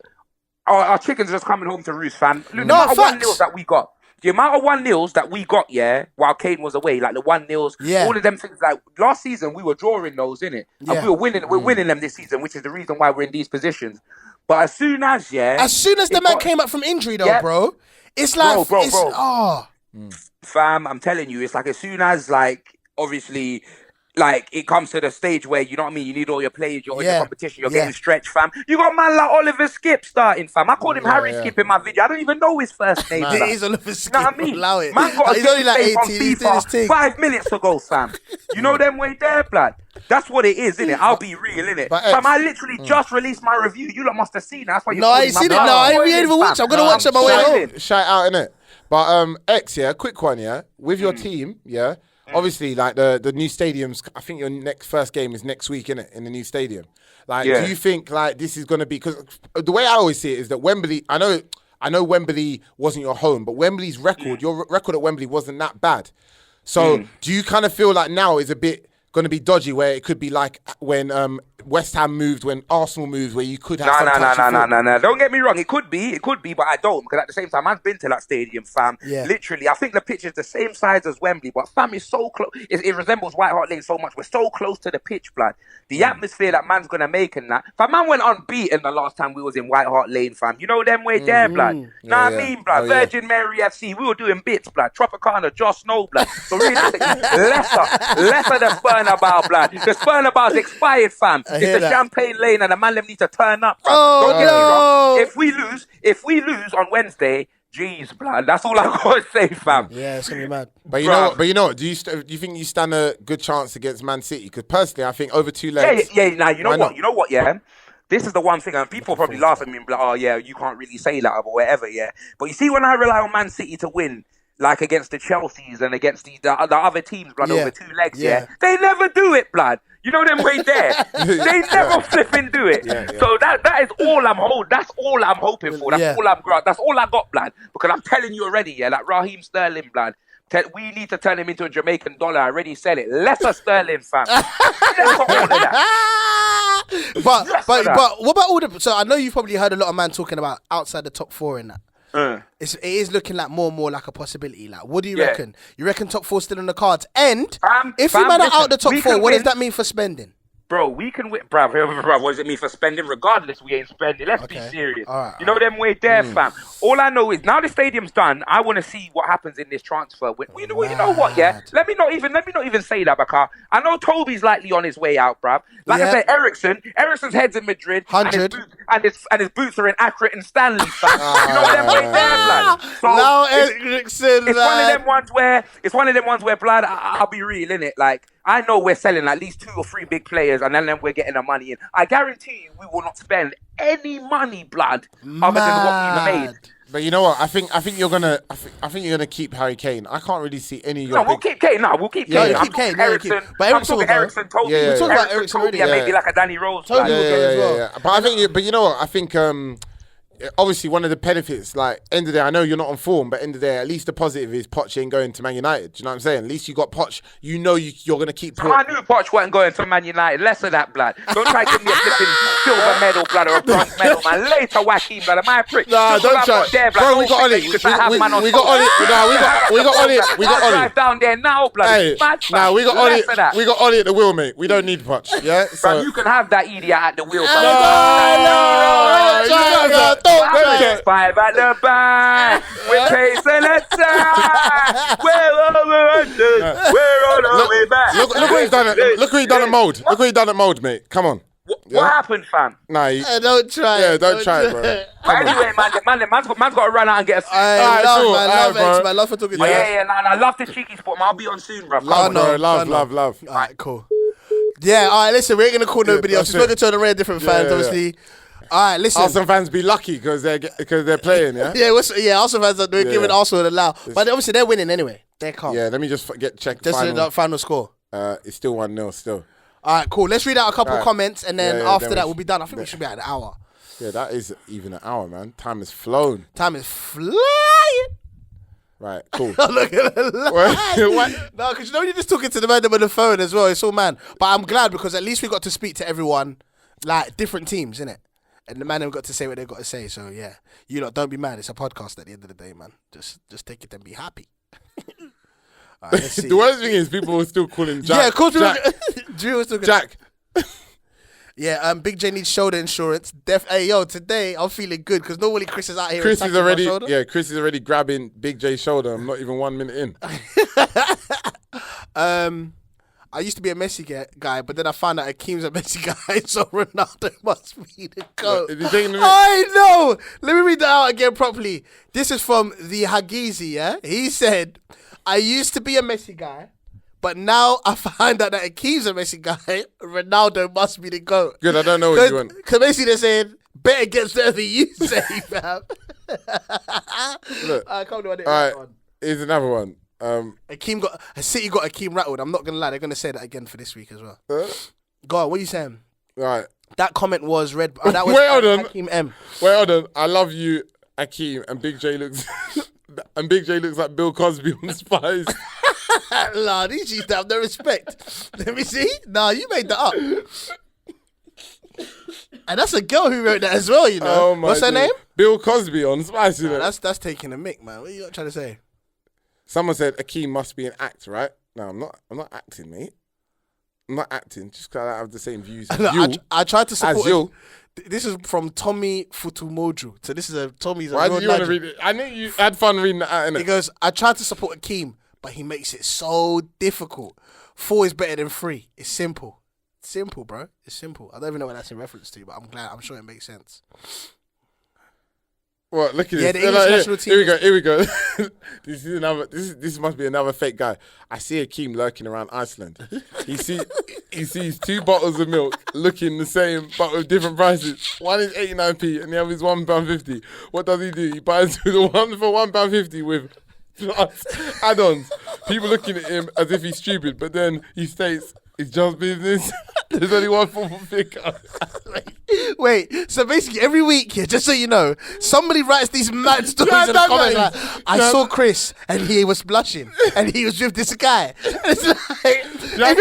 our chickens are just coming home to roost, fam. Look, no matter what deals that we got. The amount of 1-0s that we got, yeah, while Kane was away, like the 1-0s, all of them things, like last season we were drawing those, innit? Yeah. And we're winning them this season, which is the reason why we're in these positions. But as soon as the man came up from injury though, bro, it's like, bro. Fam, I'm telling you, it's like as soon as, like, obviously, like it comes to the stage where you know what I mean. You need all your players. You're in the competition. You're getting stretched, fam. You got man like Oliver Skip starting, fam. I called him Harry Skip in my video. I don't even know his first name. It is Oliver Skip. You know what I mean? Allow it. Man got He's only like 18. He's doing his thing. 5 minutes ago, fam. You know them way there, blood. That's what it is, innit? I'll be real, innit? Fam, I literally just released my review. You lot must have seen it. That's why you. No, I ain't seen it. No, I ain't even watched. I'm gonna watch it on my way home. Shout out, innit? But X, yeah, quick one, yeah. With your team, yeah. Obviously, like the new stadiums. I think your first game is next week, innit? In the new stadium. Like, do you think like this is gonna be? Because the way I always see it is that Wembley. I know Wembley wasn't your home, but Wembley's record, your record at Wembley wasn't that bad. So, do you kind of feel like now is a bit going to be dodgy, where it could be like when West Ham moved, when Arsenal moved, where you could have No. Don't get me wrong. It could be, but I don't, because at the same time, I've been to that stadium, fam. Yeah. Literally, I think the pitch is the same size as Wembley, but fam is so close. It resembles White Hart Lane so much. We're so close to the pitch, blood. The atmosphere that man's gonna make and that. Fam, man went unbeaten the last time we was in White Hart Lane, fam. You know them way there, blood. Know what I mean, blood? Virgin Mary FC, we were doing bits, blood. Tropicana, Josh Snow, blood. So really, lesser than Bernabeu, blood. Because Bernabeu's expired, fam. It's the Champagne Lane, and the man them need to turn up. Fam. Don't get me wrong. If we lose on Wednesday, jeez, blood. That's all I gotta say, fam. Yeah, it's gonna be mad. But you know what? Do you think you stand a good chance against Man City? Because personally, I think over 2 legs. Now you know what? You know what? Yeah. This is the one thing, and people probably laugh at me and be like, "Oh yeah, you can't really say that or whatever." Yeah, but you see, when I rely on Man City to win, like against the Chelseas and against the other teams, blood, over 2 legs, they never do it, blood. You know them way there. They never flipping do it. So that is all I'm holding. That's all I'm hoping for. That's all I got, blood. Because I'm telling you already, that Raheem Sterling, blood. We need to turn him into a Jamaican dollar. I already said it. Lesser Sterling, fam. Lesser all of that. But what about all the? So I know you've probably heard a lot of man talking about outside the top 4 in that. It is looking like more and more like a possibility. Like, what do you reckon? You reckon top 4 still on the cards? And if we man are out the top 4, what does that mean for spending? Bro, we can win. Bro, what does it mean for spending? Regardless, we ain't spending. Let's be serious. You know them way there, fam. All I know is now the stadium's done. I want to see what happens in this transfer. You know what? Yeah, let me not even say that, because I know Toby's likely on his way out, bruv. Like I said, Eriksen's head's in Madrid, 100, and his boots are in Accra and Stanley, fam. You know them way there, blood. So now Eriksen, it's one of them ones where, blood. I'll be real, innit? Like, I know we're selling at least 2 or 3 big players, and then we're getting the money in. I guarantee you, we will not spend any money, blood, other than what we've made. But you know what? I think you're gonna keep Harry Kane. I can't really see any of your. We'll keep Kane. We'll keep Kane. Keep Kane. Eriksen. But I'm talking Eriksen, Toby. We're talking about Eriksen already. Maybe like a Danny Rose. Toby will go as well. But I think. But you know what? I think. Obviously, one of the benefits, like, end of the day, I know you're not on form, but end of the day, at least the positive is Poch ain't going to Man United. Do you know what I'm saying? At least you got Poch. You know you're going to keep... I knew Poch wasn't going to Man United. Less of that, blood. Don't try to give me a flipping silver medal, blood, or a bronze medal, man. Later, Joaquin, blood. My prick. Nah, don't try. There, blood. Bro, we got on it. We got on it. We got on it. We got on it. Drive down there now, blood. Hey, nah, we got on it. We got on it at the wheel, mate. We don't need Poch. Yeah? So you can have that idiot at the wheel. No. 5 at the back, with pace and attack. We're on our way back. Look what he's done. Look what he done at Mold. Look what he done at Mold, mate. Come on. What happened, fam? Nah, don't try. Yeah, don't try it, bro. Anyway, man's got to run out and get a. I love for talking to you. I love the cheeky sport, man. I'll be on soon, bro. Love. All right, cool. Yeah, all right. Listen, we ain't gonna call nobody else. We're spoken to the rare different fans, obviously. All right, listen. Arsenal fans be lucky because they're playing, yeah? Arsenal fans are giving Arsenal the allow. But obviously they're winning anyway. They're calm. Yeah, let me just check the final score. It's still 1-0 still. All right, cool. Let's read out a couple comments, and then after that we'll be done. I think we should be at an hour. Yeah, that is even an hour, man. Time has flown. Time is flying. Right, cool. Look at the No, because you're just talking to the man on the phone as well. It's all man. But I'm glad because at least we got to speak to everyone, like different teams, innit? And the man have got to say what they've got to say. So yeah, you lot don't be mad. It's a podcast at the end of the day, man. Just take it and be happy. All right, let's see. The worst thing is people will still call him Jack. Yeah, of course. Drew was talking. Jack. Yeah, Big J needs shoulder insurance. Hey, yo, today I'm feeling good because normally Chris is out here. Chris is already grabbing Big J's shoulder. I'm not even 1 minute in. I used to be a Messi guy, but then I found out Akeem's a Messi guy, so Ronaldo must be the GOAT. I know. Let me read that out again properly. This is from the Hagizi, yeah? He said, I used to be a Messi guy, but now I find out that Akeem's a Messi guy. Ronaldo must be the GOAT. Good, I don't know what you want. Because basically they're saying, better gets there than you say, fam. Look, I can't do all right, here's another one. Akeem City got Akeem rattled. I'm not gonna lie, they're gonna say that again for this week as well. Go on, what are you saying? Right. That comment was read. That was Wait, hold on. Akeem M. Wait, hold on. I love you, Akeem, and Big J looks like Bill Cosby on Spies. Nah, these used to have no respect. Let me see. Nah, you made that up. And that's a girl who wrote that as well, you know. Oh my What's her name? Bill Cosby on Spies. You know? That's taking a mick, man. What are you trying to say? Someone said Akeem must be an act, right? No, I'm not acting, mate. I'm not acting just because I have the same views as you. I tried to support you. This is from Tommy Futumoju. So this is Tommy's. Why did you want to read it? I knew you had fun reading that out, innit? He goes, I tried to support Akeem, but he makes it so difficult. 4 is better than 3. It's simple. Simple, bro. It's simple. I don't even know what that's in reference to, but I'm sure it makes sense. What? Look at this. The English national team. Here we go. This must be another fake guy. I see Akeem lurking around Iceland. He sees 2 bottles of milk looking the same but with different prices. One is 89p and the other is £1.50. What does he do? He buys the one for £1.50 with plus add-ons. People looking at him as if he's stupid, but then he states it's just business. There's only one form of figure. Wait, so basically every week here, just so you know, somebody writes these mad stories in the comments like, I saw Chris and he was blushing and he was with this guy. And it's like, if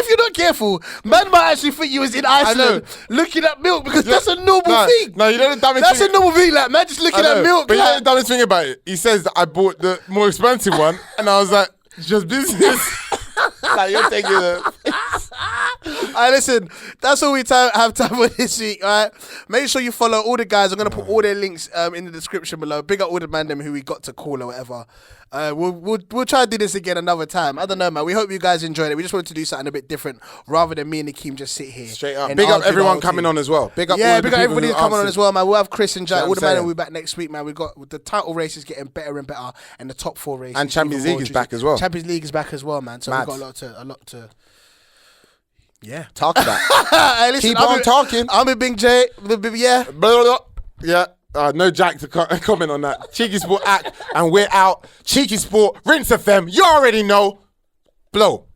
you're not careful, man might actually think you was in Iceland looking at milk because that's a normal thing. No, you know the dumbest That's thing. a normal thing, like man just looking at milk. But you like, know the dumbest thing about it? He says that I bought the more expensive one and I was like, it's just business. Like you're taking it. Alright, listen, that's all we have time for this week. Alright, make sure you follow all the guys. I'm gonna put all their links in the description below. Big up all the man them who we got to call or whatever. We'll try to do this again another time. I don't know, man. We hope you guys enjoyed it. We just wanted to do something a bit different rather than me and Akeem just sit here. Straight up. Big up everyone coming on as well. Big up everybody coming on as well, man. We'll have Chris and Jack. All the man will be back next week, man. We got the title race is getting better and better, and the top 4 races. And Champions League is back as well. Champions League is back as well, man. So we've got a lot to talk about. Hey, listen, Keep on talking. I'm a Big J. Yeah. Yeah. No Jack to comment on that. CheekySport Act, and we're out. CheekySport, Rinse FM. You already know. Blow.